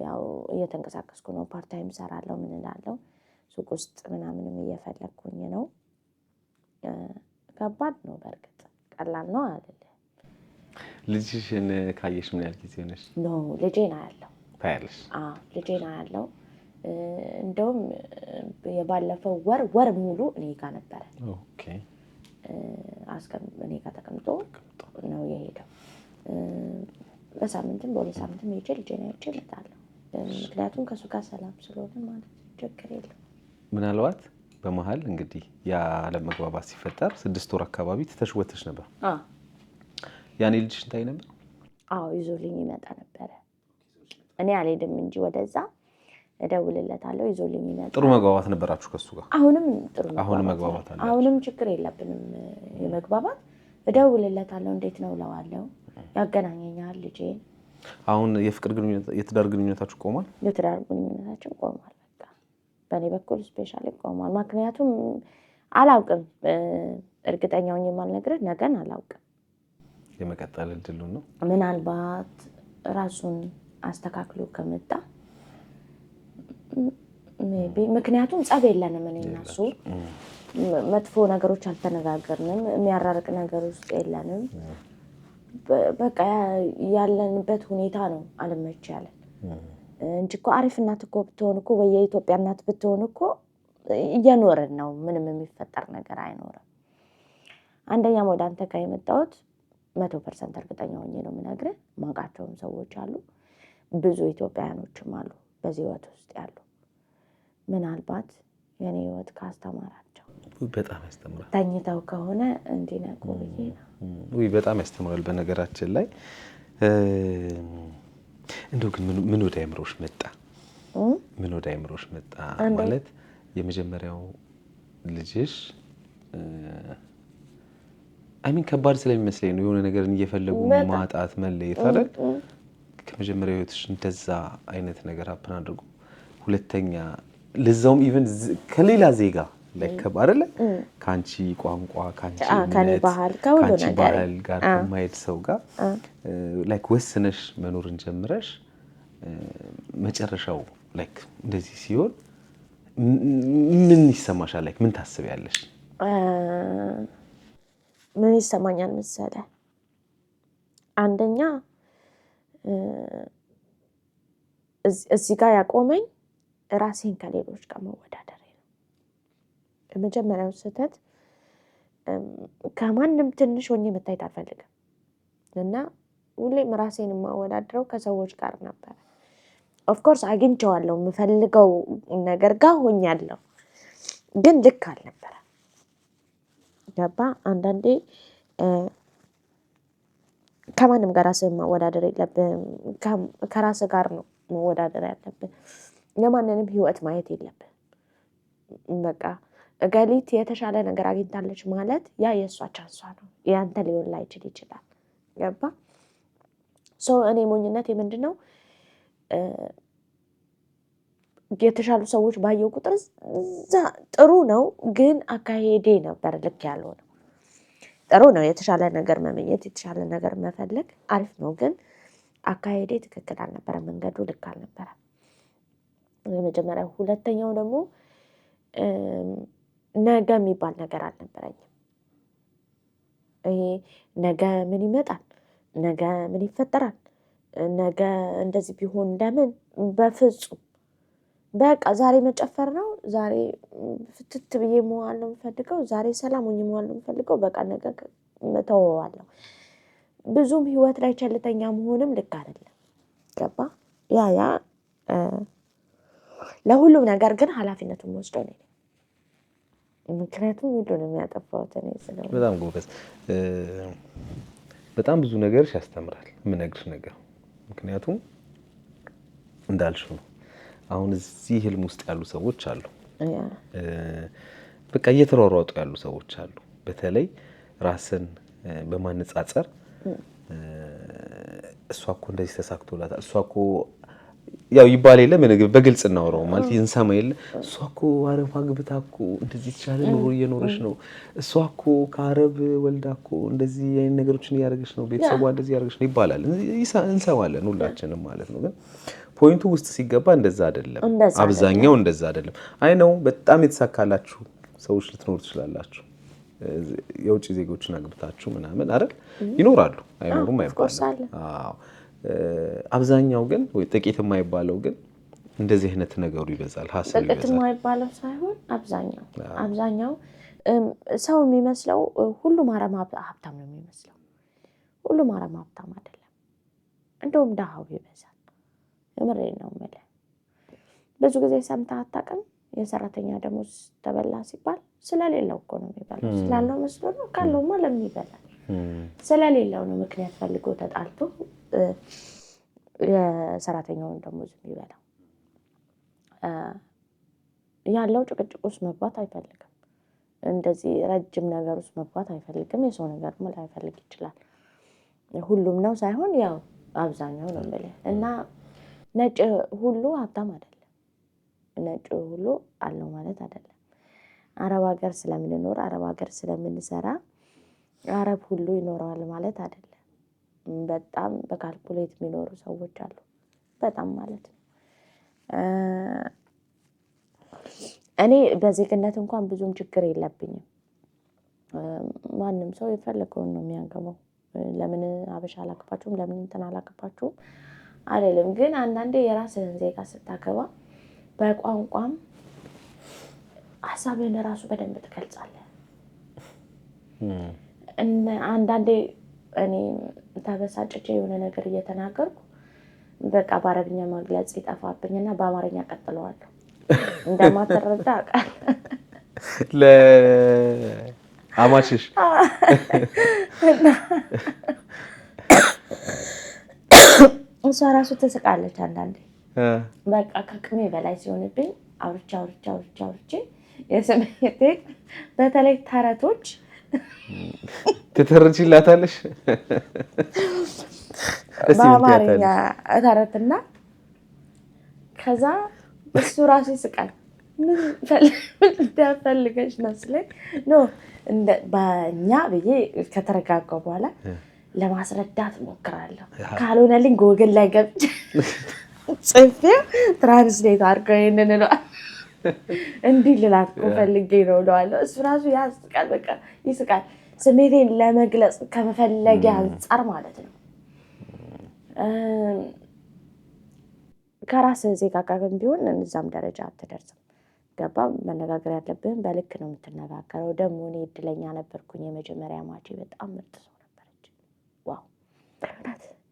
ያው እየተንቀሳቀስኩ ነው። ፓርት ታይም እሰራለሁ። ምን እላለሁ ሱቅ ውስጥ ምናምንም እየፈለኩኝ ነው። ከባድ ነው በእርግጥ ቀላል ነው አይደል? ልጅሽን ካየሽ ምን ያህል ጊዜ ሆነሽ? ልጄን አያለሁ። ታያለሽ? አዎ ልጄን አያለሁ። እንደውም የባለፈው ወር ሙሉ እኔ ጋር ነበረ። ኦኬ። እኔ ጋር ተቀምጦ ነው የሄደው። በሳምንትም በሁለት ሳምንትም ሄጄ ልጄን አይቼ እመጣለሁ። ምክንያቱም ከእሱ ጋር ሰላም ስለሆነ ማለት ችግር የለም። ምናልባት በመሀል እንግዲህ ያለመግባባት ሲፈጠር 6 ወር አካባቢ ተሽወተሽ ነበር። ያኔ ልጅሽን ታይ ነበር? አዎ ይዞልኝ ይመጣ ነበረ። እኔ አልሄድም እንጂ ወደዛ እደውልለታለሁ፣ ይዞልኝ ይመጣ። ጥሩ መግባባት ነበራችሁ ከሱ ጋር? አሁንም ጥሩ መግባባት አለ። አሁንም ችግር የለብንም የመግባባት። እደውልለታለሁ፣ እንዴት ነው እለዋለሁ፣ ያገናኘኛል ልጄን። አሁን የትዳር ግንኙነታችሁ ቆሟል? የትዳር ግንኙነታችን ቆሟል። በቃ በእኔ በኩል ስፔሻሊ ቆሟል። ምክንያቱም አላውቅም፣ እርግጠኛ ሆኜ የማልነግርህ ነገን አላውቅም። የመቀጠል እድሉ ነው ምናልባት ራሱን አስተካክሎ ከመጣ ምክንያቱም ጸብ የለንም። እኔ እና እሱ መጥፎ ነገሮች አልተነጋገርንም፣ የሚያራርቅ ነገር ውስጥ የለንም። በቃ ያለንበት ሁኔታ ነው አልመች ያለን እንጂ እኮ አሪፍ እናት እኮ ብትሆን እኮ ወይ የኢትዮጵያ እናት ብትሆን እኮ እየኖርን ነው። ምንም የሚፈጠር ነገር አይኖርም። አንደኛ ወደ አንተ ጋር የመጣሁት 100% እርግጠኛ ሆኜ ነው የምነግርህ። ማውቃቸውም ሰዎች አሉ፣ ብዙ ኢትዮጵያውያኖችም አሉ በዚህ ህይወት ውስጥ ያሉ። ምናልባት የኔ ህይወት ካስተማራቸው በጣም ያስተምራል። ተኝተው ከሆነ እንዲነቁ ብዬ ነው። በጣም ያስተምራል። በነገራችን ላይ እንደው ግን ምን ወደ አይምሮሽ መጣ? ምን ወደ አይምሮሽ መጣ ማለት የመጀመሪያው ልጅሽ ከባድ ስለሚመስለኝ ነው። የሆነ ነገርን እየፈለጉ ማጣት መለየት አይደል? ከመጀመሪያው ህይወትሽ እንደዛ አይነት ነገር ሀፕን አድርጎ ሁለተኛ ለዛውም ኢቭን ከሌላ ዜጋ ለከብ አይደለ? ካንቺ ቋንቋ ካንቺ ባህል ጋር ከማይድ ሰው ጋር ላይክ ወስነሽ መኖርን ጀምረሽ መጨረሻው ላይክ እንደዚህ ሲሆን ምን ይሰማሻል? ላይክ ምን ታስቢያለሽ? ምን ይሰማኛል መሰለህ? አንደኛ እዚህ ጋር ያቆመኝ ራሴን ከሌሎች ጋር መወዳደር ነው። የመጀመሪያው ስህተት ከማንም ትንሽ ሆኜ መታየት አልፈልግም እና ሁሌም ራሴን የማወዳድረው ከሰዎች ጋር ነበር። ኦፍኮርስ አግኝቼዋለሁ፣ የምፈልገው ነገር ጋር ሆኛለሁ፣ ግን ልክ አልነበረ። ገባ? አንዳንዴ ከማንም ጋር ራስህን ማወዳደር የለብህም። ከራስህ ጋር ነው መወዳደር ያለብህ። የማንንም ህይወት ማየት የለብህም። በቃ እገሊት የተሻለ ነገር አግኝታለች ማለት ያ የእሷ ቻንሷ ነው፣ ያንተ ሊሆን ላይችል ይችላል። ገባ? እኔ ሞኝነቴ ምንድነው? የተሻሉ ሰዎች ባየው ቁጥር ጥሩ ነው፣ ግን አካሄዴ ነበር ልክ ያልሆነው። ጥሩ ነው የተሻለ ነገር መመኘት፣ የተሻለ ነገር መፈለግ አሪፍ ነው፣ ግን አካሄዴ ትክክል አልነበረ፣ መንገዱ ልክ አልነበረ። የመጀመሪያው። ሁለተኛው ደግሞ ነገ የሚባል ነገር አልነበረኝም። ይሄ ነገ ምን ይመጣል፣ ነገ ምን ይፈጠራል፣ ነገ እንደዚህ ቢሆን ለምን፣ በፍጹም በቃ ዛሬ መጨፈር ነው፣ ዛሬ ፍትት ብዬ መዋል ነው የምፈልገው፣ ዛሬ ሰላም ሆኜ መዋል ነው የምፈልገው፣ በቃ ነገ ተወዋለሁ። ብዙም ህይወት ላይ ቸልተኛ መሆንም ልክ አይደለም። ገባ? ያ ለሁሉም ነገር ግን ኃላፊነቱን ወስደው ነው። ምክንያቱም ሁሉንም ያጠፋሁት እኔ ስለሆነ። በጣም ጎበዝ። በጣም ብዙ ነገርሽ ያስተምራል የምነግርሽ ነገር። ምክንያቱም እንዳልሽው ነው። አሁን እዚህ ህልም ውስጥ ያሉ ሰዎች አሉ፣ በቃ እየተሯሯጡ ያሉ ሰዎች አሉ። በተለይ ራስን በማነጻጸር እሷ እኮ እንደዚህ ተሳክቶላታል፣ እሷ እኮ ያው ይባል የለ በግልጽ እናወራው ማለት እንሰማ የለ እሷ እኮ አረብ አግብታ እኮ እንደዚህ የተሻለ ኑሮ እየኖረች ነው፣ እሷ እኮ ከአረብ ወልዳ እኮ እንደዚህ አይነት ነገሮችን እያደረገች ነው፣ ቤተሰቧ እንደዚህ እያደረገች ነው ይባላል፣ እንሰማለን ሁላችንም ማለት ነው። ግን ፖይንቱ ውስጥ ሲገባ እንደዛ አይደለም፣ አብዛኛው እንደዛ አይደለም። አይ ነው በጣም የተሳካላችሁ ሰዎች ልትኖሩ ትችላላችሁ፣ የውጭ ዜጎችን አግብታችሁ ምናምን አይደል ይኖራሉ፣ አይኖሩም አይባልም። አዎ አብዛኛው ግን ወይ ጥቂት የማይባለው ግን እንደዚህ አይነት ነገሩ ይበዛል። ሐሳብ ይበዛል። ጥቂት የማይባለው ሳይሆን አብዛኛው ሰው የሚመስለው ሁሉም አረም ሀብታም ነው የሚመስለው። ሁሉም አረም ሀብታም አይደለም፣ እንደውም ደሃው ይበዛል። የምሬን ነው የምልህ። ብዙ ጊዜ ሰምተህ አታውቅም? የሰራተኛ ደሞዝ ተበላ ሲባል ስለሌለው እኮ ነው የሚበላው። ስላለው መስሎ ነው፣ ካለውማ ለምን ይበላል? ስለሌለው ነው ምክንያት ፈልጎ ተጣልቶ የሰራተኛውን ደሞዝ የሚበላው። ያለው ጭቅጭቅ ውስጥ መግባት አይፈልግም፣ እንደዚህ ረጅም ነገር ውስጥ መግባት አይፈልግም። የሰው ነገር ላይፈልግ ይችላል። ሁሉም ነው ሳይሆን ያው አብዛኛው ነው የምልህ። እና ነጭ ሁሉ ሀብታም አይደለም፣ ነጭ ሁሉ አለው ማለት አይደለም። አረብ ሀገር ስለምንኖር አረብ ሀገር ስለምንሰራ አረብ ሁሉ ይኖረዋል ማለት አይደለም። በጣም በካልኩሌት የሚኖሩ ሰዎች አሉ፣ በጣም ማለት ነው። እኔ በዜግነት እንኳን ብዙም ችግር የለብኝም። ማንም ሰው የፈለገውን ነው የሚያገባው። ለምን አበሻ አላገባችሁም፣ ለምን እንትን አላገባችሁም አይደለም። ግን አንዳንዴ የራስህን ዜጋ ስታገባ በቋንቋም ሀሳብህን ራሱ በደንብ ትገልጻለህ። አንዳንዴ እኔ ተበሳጭቼ የሆነ ነገር እየተናገርኩ በቃ በአረብኛ መግለጽ ይጠፋብኝና በአማርኛ ቀጥለዋለሁ። እንደማትረዳ አውቃለሁ። ለአማችሽ እሷ ራሱ ትስቃለች አንዳንዴ። በቃ ከአቅሜ በላይ ሲሆንብኝ አውርቼ የስሜቴ በተለይ ተረቶች ትተርቺላታለሽ በአማርኛ ተረትና ከዛ እሱ ራሱ ይስቃል። ምን ፈልገሽ ነው ስለኝ ኖ በእኛ ብዬ ከተረጋጋሁ በኋላ ለማስረዳት ሞክራለሁ። ካልሆነልኝ ጎግል ላይ ገብቼ ጽፌው ትራንስሌት አድርገው ይሄንን እለዋለሁ። እንዲህ ልላት እኮ ፈልጌ ነው እለዋለሁ። እሱ ራሱ ያስቃል። በቃ ይስቃል። ስሜቴን ለመግለጽ ከመፈለጌ አንጻር ማለት ነው። ከራስህ ዜጋ ጋር ቢሆን እዛም ደረጃ አትደርስም። ገባ? መነጋገር ያለብህን በልክ ነው የምትነጋገረው። ደግሞ እኔ እድለኛ ነበርኩኝ። የመጀመሪያ ማቼ በጣም ምርጥ ሰው ነበረች። ዋው!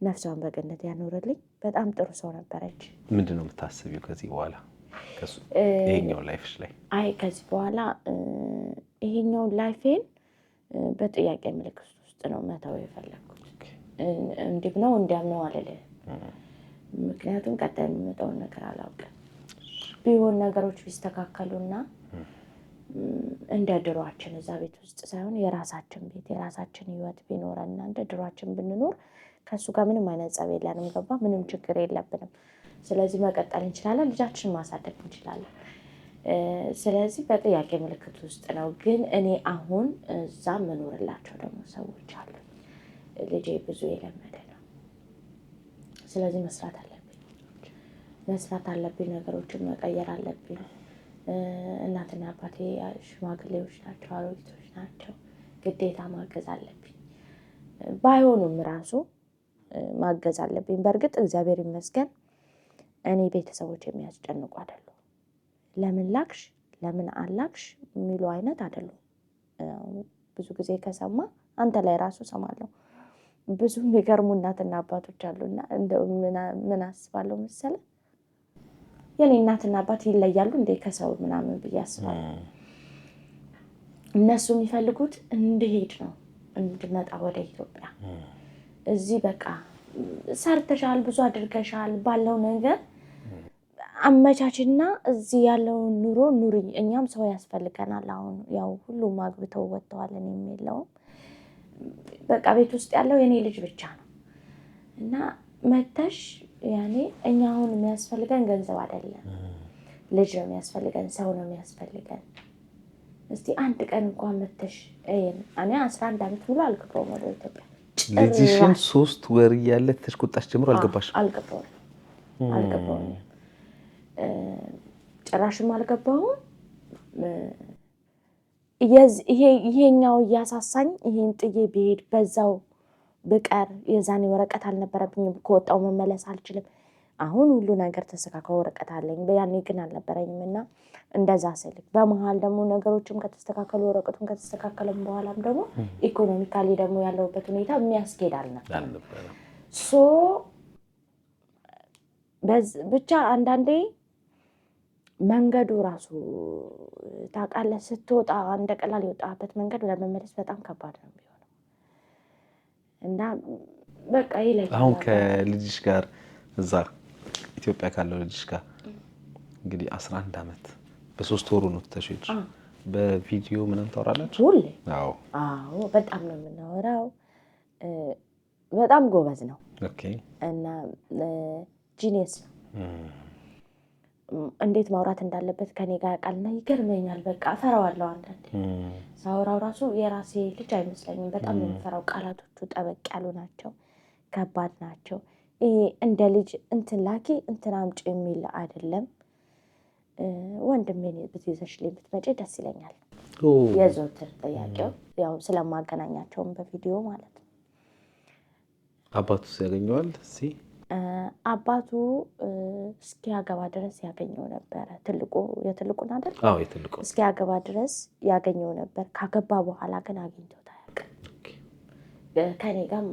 ነፍሷን በገነት ያኖረልኝ። በጣም ጥሩ ሰው ነበረች። ምንድን ነው የምታስቢው ከዚህ በኋላ ይሄኛው ላይፍሽ ላይ? አይ ከዚህ በኋላ ይሄኛውን ላይፌን በጥያቄ ምልክት ውስጥ ነው መተው የፈለግኩት። እንዲህ ነው እንዲያም ነው አልልህ። ምክንያቱም ቀጣይ የሚመጣውን ነገር አላውቅም። ቢሆን ነገሮች ቢስተካከሉና እንደ ድሯችን እዛ ቤት ውስጥ ሳይሆን የራሳችን ቤት የራሳችን ህይወት ቢኖረንና እንደ ድሯችን ብንኖር ከሱ ጋር ምንም አይነት ጸብ የለንም። ገባ? ምንም ችግር የለብንም። ስለዚህ መቀጠል እንችላለን። ልጃችንን ማሳደግ እንችላለን። ስለዚህ በጥያቄ ምልክት ውስጥ ነው። ግን እኔ አሁን እዛ መኖርላቸው ደግሞ ሰዎች አሉ። ልጄ ብዙ የለመደ ነው። ስለዚህ መስራት አለብኝ። ነገሮችን መቀየር አለብኝ። እናትና አባቴ ሽማግሌዎች ናቸው፣ አሮጊቶች ናቸው። ግዴታ ማገዝ አለብኝ። ባይሆኑም ራሱ ማገዝ አለብኝ። በእርግጥ እግዚአብሔር ይመስገን እኔ ቤተሰቦች የሚያስጨንቁ አይደሉም። ለምን ላክሽ ለምን አላክሽ የሚሉ አይነት አይደሉም። ብዙ ጊዜ ከሰማ አንተ ላይ ራሱ ሰማለሁ። ብዙ የሚገርሙ እናትና አባቶች አሉና እንደው ምን አስባለሁ መሰለህ የኔ እናትና አባት ይለያሉ እንዴ ከሰው ምናምን ብዬ አስባለሁ። እነሱ የሚፈልጉት እንድሄድ ነው፣ እንድመጣ ወደ ኢትዮጵያ። እዚህ በቃ ሰርተሻል፣ ብዙ አድርገሻል፣ ባለው ነገር አመቻችና እዚህ ያለውን ኑሮ ኑሪ። እኛም ሰው ያስፈልገናል። አሁን ያው ሁሉም አግብተው ወጥተዋል። እኔ የለውም በቃ ቤት ውስጥ ያለው የኔ ልጅ ብቻ ነው እና መተሽ ያኔ እኛ አሁን የሚያስፈልገን ገንዘብ አይደለም፣ ልጅ ነው የሚያስፈልገን፣ ሰው ነው የሚያስፈልገን። እስቲ አንድ ቀን እንኳን መተሽ እኔ 11 ዓመት ሙሉ አልገባሁም ወደ ኢትዮጵያ። ልጅሽን 3 ወር እያለ ተሽቆጣሽ ጀምሮ አልገባሽም? አልገባሁም። ጭራሽም አልገባሁም። ይሄኛው እያሳሳኝ ይሄን ጥዬ ብሄድ በዛው ብቀር የዛኔ ወረቀት አልነበረብኝም። ከወጣው መመለስ አልችልም። አሁን ሁሉ ነገር ተስተካክሎ ወረቀት አለኝ። ያኔ ግን አልነበረኝም እና እንደዛ ስልክ በመሃል ደግሞ ነገሮችም ከተስተካከሉ ወረቀቱን ከተስተካከለም በኋላም ደግሞ ኢኮኖሚካሊ ደግሞ ያለውበት ሁኔታ የሚያስኬድ አልነበረም። ብቻ አንዳንዴ መንገዱ ራሱ ታውቃለህ፣ ስትወጣ እንደ ቀላል የወጣበት መንገድ ለመመለስ በጣም ከባድ ነው የሚሆነው እና በቃ ይለኛል። አሁን ከልጅሽ ጋር እዛ ኢትዮጵያ ካለው ልጅሽ ጋር እንግዲህ 11 ዓመት በ3 ወሩ ነው ተሸጭ። በቪዲዮ ምንም ታወራላችሁ? ሁሌ? አዎ በጣም ነው የምናወራው። በጣም ጎበዝ ነው። ኦኬ። እና ጂኒየስ ነው። እንዴት ማውራት እንዳለበት ከኔ ጋር ያውቃልና ይገርመኛል። በቃ እፈራዋለሁ። አንዳንዴ ሳወራው ራሱ የራሴ ልጅ አይመስለኝም። በጣም ነው የምፈራው። ቃላቶቹ ጠበቅ ያሉ ናቸው፣ ከባድ ናቸው። ይሄ እንደ ልጅ እንትን ላኪ እንትን አምጪ የሚል አይደለም። ወንድሜን ብትይዘሽልኝ ብትመጪ ደስ ይለኛል። የዘወትር ጥያቄው ያው ስለማገናኛቸውም በቪዲዮ ማለት ነው። አባቱስ ያገኘዋል እዚህ? አባቱ እስኪያገባ ድረስ ያገኘው ነበረ። የትልቁን አይደል? አዎ የትልቁ እስኪያገባ ድረስ ያገኘው ነበር። ካገባ በኋላ ግን አግኝቶት አያውቅም። ከኔ ጋርም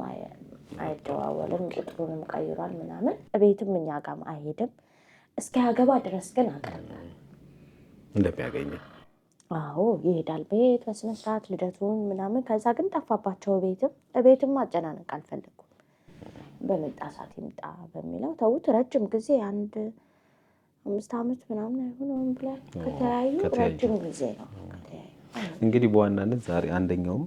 አይደዋወልም፣ ቁጥሩንም ቀይሯል ምናምን። ቤትም እኛ ጋርም አይሄድም። እስኪያገባ ድረስ ግን አቀርብ እንደሚያገኘው። አዎ ይሄዳል ቤት በስነ ስርዓት ልደቱን ምናምን። ከዛ ግን ጠፋባቸው። ቤትም ማጨናነቅ አልፈለጉም። በመጣ ሰዓት ይምጣ በሚለው ተውት። ረጅም ጊዜ 5 ዓመት ምናምን አይሆነውም ብለን ከተለያዩ ረጅም ጊዜ ነው። እንግዲህ በዋናነት ዛሬ አንደኛውም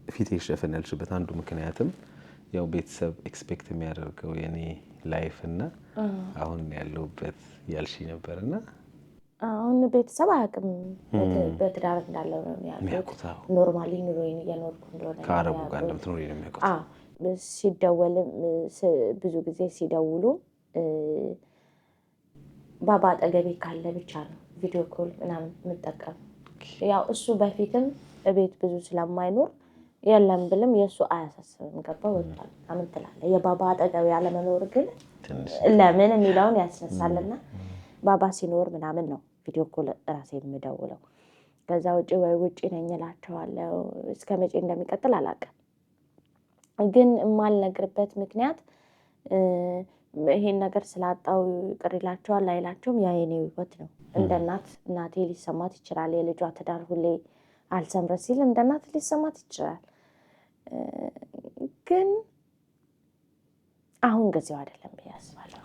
ፊትሽ የሸፈነልሽበት አንዱ ምክንያትም ያው ቤተሰብ ኤክስፔክት የሚያደርገው የኔ ላይፍ እና አሁን ያለሁበት ያልሽ ነበርና አሁን ቤተሰብ አያውቅም በትዳር እንዳለው ነው የሚያውቁት። ኖርማሊ ኑሮዬን እየኖርኩ እንደሆነ ከአረቡ ጋር እንደምትኖሪ ነው የሚያውቁት። ሲደወልም ብዙ ጊዜ ሲደውሉ ባባ አጠገቤ ካለ ብቻ ነው ቪዲዮ ኮል ምናምን የምጠቀም። ያው እሱ በፊትም ቤት ብዙ ስለማይኖር የለም ብልም የእሱ አያሳስብም። ገባ ወጥቷል አምን ትላለህ። የባባ አጠገብ ያለመኖር ግን ለምን የሚለውን ያስነሳልና ባባ ሲኖር ምናምን ነው ቪዲዮ ኮል ራሴ የምደውለው። ከዛ ውጪ ነኝ እላቸዋለሁ። እስከ መቼ እንደሚቀጥል አላውቅም። ግን የማልነግርበት ምክንያት ይሄን ነገር ስላጣው ቅር ይላቸዋል አይላቸውም፣ ያ የኔ ህይወት ነው። እንደ እናቴ ሊሰማት ይችላል። የልጇ ትዳር ሁሌ አልሰምረ ሲል እንደ እናት ሊሰማት ይችላል። ግን አሁን ጊዜው አይደለም ብዬ አስባለሁ።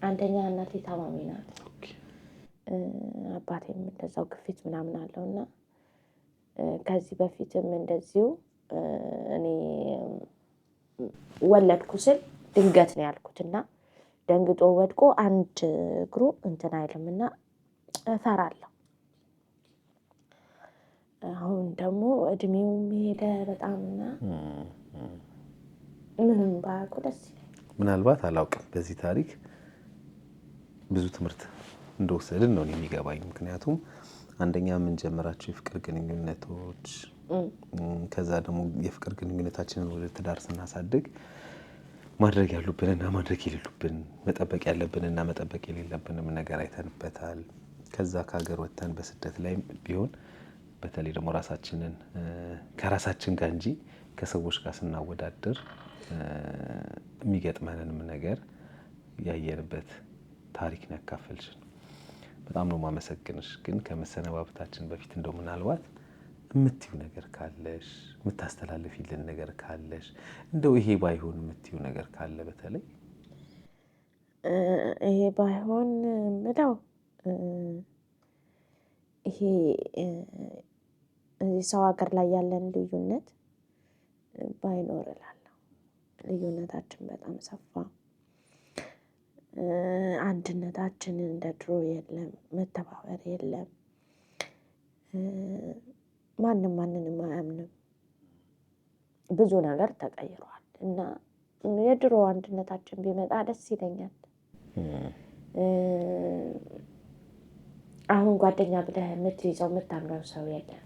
አንደኛ እናቴ ታማሚ ናት። አባቴም እንደዛው ግፊት ምናምን አለውና ከዚህ በፊትም እንደዚሁ እኔ ወለድኩ ስል ድንገት ነው ያልኩትና ደንግጦ ወድቆ አንድ እግሩ እንትን አይልምና እፈራለሁ። አሁን ደግሞ እድሜውም ሄደ በጣምና ምንም ባያውቁ ደስ ይለኛል። ምናልባት አላውቅም በዚህ ታሪክ ብዙ ትምህርት እንደወሰድን ነው የሚገባኝ። ምክንያቱም አንደኛ የምንጀምራቸው የፍቅር ግንኙነቶች ከዛ ደግሞ የፍቅር ግንኙነታችንን ወደ ትዳር ስናሳድግ ማድረግ ያሉብንና ማድረግ የሌሉብን መጠበቅ ያለብንና መጠበቅ የሌለብንም ነገር አይተንበታል። ከዛ ከሀገር ወጥተን በስደት ላይ ቢሆን በተለይ ደግሞ ራሳችንን ከራሳችን ጋር እንጂ ከሰዎች ጋር ስናወዳደር የሚገጥመንንም ነገር ያየንበት ታሪክ ነው ያካፈልሽን። በጣም ነው ማመሰግንሽ። ግን ከመሰነባበታችን በፊት እንደው ምናልባት የምትዩ ነገር ካለሽ የምታስተላልፊልን ነገር ካለሽ እንደው ይሄ ባይሆን የምትዩ ነገር ካለ በተለይ ይሄ ባይሆን ምለው ይሄ እዚህ ሰው ሀገር ላይ ያለን ልዩነት ባይኖር እላለሁ። ልዩነታችን በጣም ሰፋ። አንድነታችን እንደ ድሮ የለም፣ መተባበር የለም። ማንም ማንንም አያምንም። ብዙ ነገር ተቀይሯል እና የድሮ አንድነታችን ቢመጣ ደስ ይለኛል። አሁን ጓደኛ ብለህ የምትይዘው የምታምነው ሰው የለም።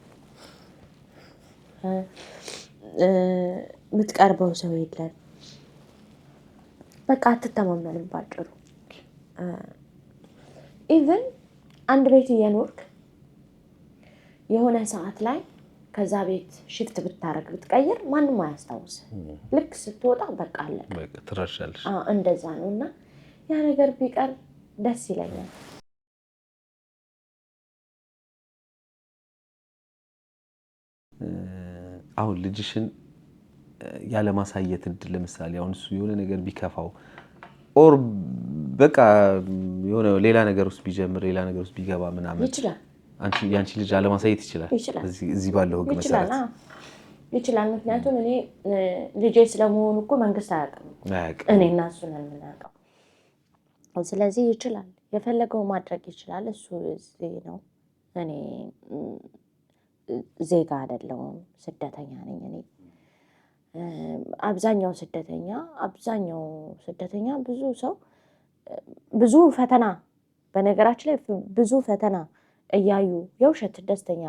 የምትቀርበው ሰው የለም። በቃ አትተማመንም ባጭሩ። ኢቭን አንድ ቤት እየኖርክ የሆነ ሰዓት ላይ ከዛ ቤት ሽፍት ብታረግ ብትቀይር ማንም አያስታውስም። ልክ ስትወጣ በቃ አለቀ ትረሻለሽ። እንደዛ ነው እና ያ ነገር ቢቀር ደስ ይለኛል። አሁን ልጅሽን ያለማሳየት እድል ለምሳሌ አሁን እሱ የሆነ ነገር ቢከፋው ኦር በቃ የሆነ ሌላ ነገር ውስጥ ቢጀምር ሌላ ነገር ውስጥ ቢገባ ምናምን ይችላል። ያንቺ ልጅ አለማሳየት ይችላል። እዚህ ባለው ህግ መሰረት ይችላል። ምክንያቱም እኔ ልጄ ስለመሆኑ እኮ መንግስት አያውቅም። እኔ እና እሱ ነን የምናውቀው። ስለዚህ ይችላል፣ የፈለገው ማድረግ ይችላል። እሱ እዚህ ነው፣ እኔ ዜጋ አይደለሁም፣ ስደተኛ ነኝ እኔ። አብዛኛው ስደተኛ ብዙ ፈተና፣ በነገራችን ላይ ብዙ ፈተና እያዩ የውሸት ደስተኛ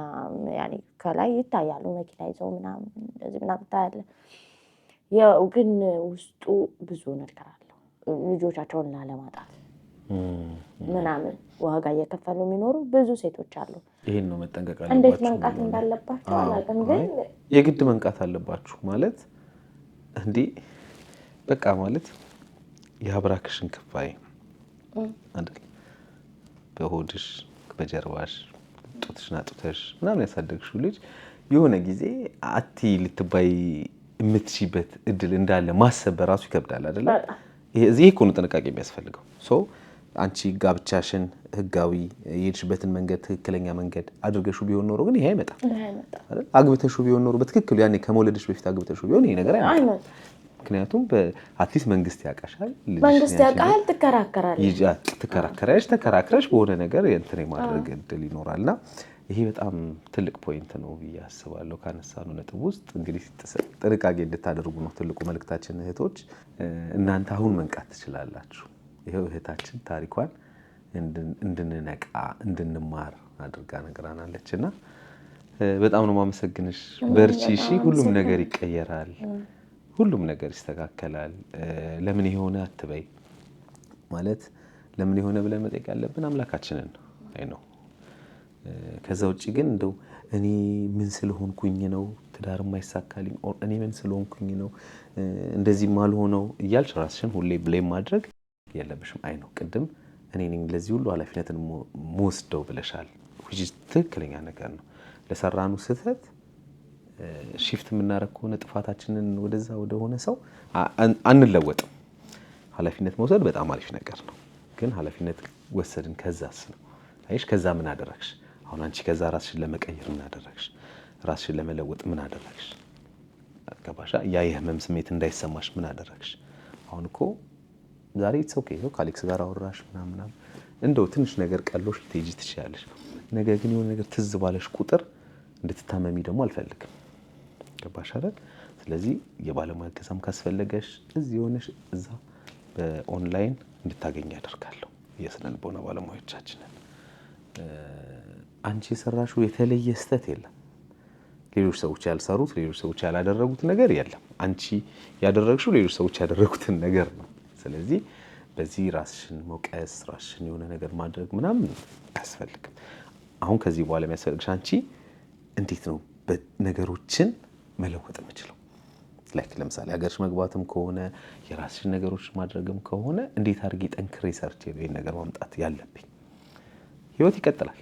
ያኔ ከላይ ይታያሉ። መኪና ይዘው ምናምን እንደዚህ ምናምን ታያለህ። ያው ግን ውስጡ ብዙ ነገር አለው። ልጆቻቸውን ላለማጣት ምናምን ዋጋ እየከፈሉ የሚኖሩ ብዙ ሴቶች አሉ። ይሄን ነው መጠንቀቅ አለባችሁ። እንዴት መንቃት እንዳለባቸው አላውቅም፣ ግን የግድ መንቃት አለባችሁ ማለት እንዴ በቃ ማለት የአብራክሽን ክፋይ አይደል? በሆድሽ በጀርባሽ ጡትሽና ጡትሽ ምናምን ያሳደግሽው ልጅ የሆነ ጊዜ አቲ ልትባይ የምትሽበት እድል እንዳለ ማሰብ በራሱ ይከብዳል አይደል? እዚህ እኮ ነው ጥንቃቄ የሚያስፈልገው። አንቺ ጋብቻሽን ህጋዊ የሄድሽበትን መንገድ ትክክለኛ መንገድ አድርገሽው ቢሆን ኖሮ ግን ይሄ አይመጣም አይደል? አግብተሽው ቢሆን ኖሮ በትክክል ያኔ ከመውለድሽ በፊት አግብተሽው ቢሆን ይሄ ነገር አይመጣም። ምክንያቱም በአትሊስት መንግስት ያውቃሻል፣ መንግስት ያውቃል፣ ትከራከራለሽ፣ ተከራክረሽ በሆነ ነገር እንትን የማድረግ እድል ይኖራልና ይሄ በጣም ትልቅ ፖይንት ነው ብዬ አስባለሁ። ካነሳነው ነጥብ ውስጥ እንግዲህ ጥንቃቄ እንድታደርጉ ነው ትልቁ መልእክታችን። እህቶች እናንተ አሁን መንቃት ትችላላችሁ። ይሄው እህታችን ታሪኳን እንድንነቃ እንድንማር አድርጋ ነግራናለችና በጣም ነው ማመሰግንሽ። በርቺ እሺ። ሁሉም ነገር ይቀየራል፣ ሁሉም ነገር ይስተካከላል። ለምን የሆነ አትበይ ማለት ለምን የሆነ ብለን መጠየቅ ያለብን አምላካችንን ነው። አይ ነው። ከዛ ውጪ ግን እንደው እኔ ምን ስለሆንኩኝ ነው ትዳር የማይሳካልኝ፣ እኔ ምን ስለሆንኩኝ ነው እንደዚህ ማልሆነው እያልሽ ራስሽን ሁሌ ብሌም ማድረግ የለብሽም። አይ ነው ቅድም እኔ ነኝ ለዚህ ሁሉ ኃላፊነትን ወስደው ብለሻል። ትክክለኛ ነገር ነው። ለሰራኑ ስህተት ሺፍት የምናደርግ ከሆነ ጥፋታችንን ወደዛ ወደሆነ ሰው አንለወጥም። ኃላፊነት መውሰድ በጣም አሪፍ ነገር ነው። ግን ኃላፊነት ወሰድን ከዛስ ነው አይሽ ከዛ ምን አደረግሽ? አሁን አንቺ ከዛ ራስሽን ለመቀየር ምን አደረግሽ? ራስሽን ለመለወጥ ምን አደረግሽ? ገባሻ? ያ የህመም ስሜት እንዳይሰማሽ ምን አደረግሽ? አሁን እኮ ዛሬ ኢትስ ኦኬ ነው ከአሌክስ ጋር አወራሽ ምናምን እንደው ትንሽ ነገር ቀሎሽ ልትሄጂ ትችያለሽ። ነገር ግን የሆነ ነገር ትዝ ባለሽ ቁጥር እንድትታመሚ ደግሞ አልፈልግም። ገባሽ አይደል? ስለዚህ የባለሙያ እገዛም ካስፈለገሽ እዚህ ሆነሽ እዛ በኦንላይን እንድታገኝ ያደርጋለሁ የስነ ልቦና ባለሙያዎቻችንን። አንቺ የሰራሽው የተለየ ስህተት የለም። ሌሎች ሰዎች ያልሰሩት ሌሎች ሰዎች ያላደረጉት ነገር የለም። አንቺ ያደረግሽው ሌሎች ሰዎች ያደረጉትን ነገር ነው። ስለዚህ በዚህ ራስሽን መውቀስ ራስሽን የሆነ ነገር ማድረግ ምናምን አያስፈልግም። አሁን ከዚህ በኋላ የሚያስፈልግሽ አንቺ እንዴት ነው ነገሮችን መለወጥ የምችለው? ለምሳሌ ሀገርሽ መግባትም ከሆነ የራስሽን ነገሮች ማድረግም ከሆነ እንዴት አድርጌ ጠንክሬ ሰርቼ ይሄን ነገር ማምጣት ያለብኝ? ህይወት ይቀጥላል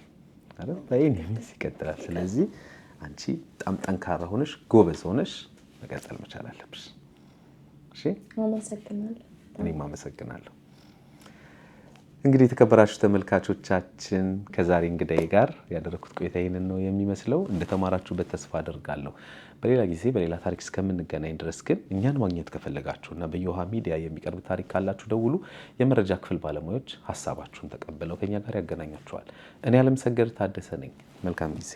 አይደል? በእኔስ ይቀጥላል። ስለዚህ አንቺ በጣም ጠንካራ ሆነሽ ጎበዝ ሆነሽ መቀጠል መቻል አለብሽ። እሺ፣ አመሰግናለሁ። እኔም አመሰግናለሁ። እንግዲህ የተከበራችሁ ተመልካቾቻችን ከዛሬ እንግዳዬ ጋር ያደረኩት ቆይታ ይሄንን ነው የሚመስለው። እንደተማራችሁበት ተስፋ አደርጋለሁ። በሌላ ጊዜ በሌላ ታሪክ እስከምንገናኝ ድረስ ግን እኛን ማግኘት ከፈለጋችሁና በየውሃ ሚዲያ የሚቀርብ ታሪክ ካላችሁ ደውሉ። የመረጃ ክፍል ባለሙያዎች ሀሳባችሁን ተቀብለው ከኛ ጋር ያገናኛችኋል። እኔ አለምሰገድ ታደሰ ነኝ። መልካም ጊዜ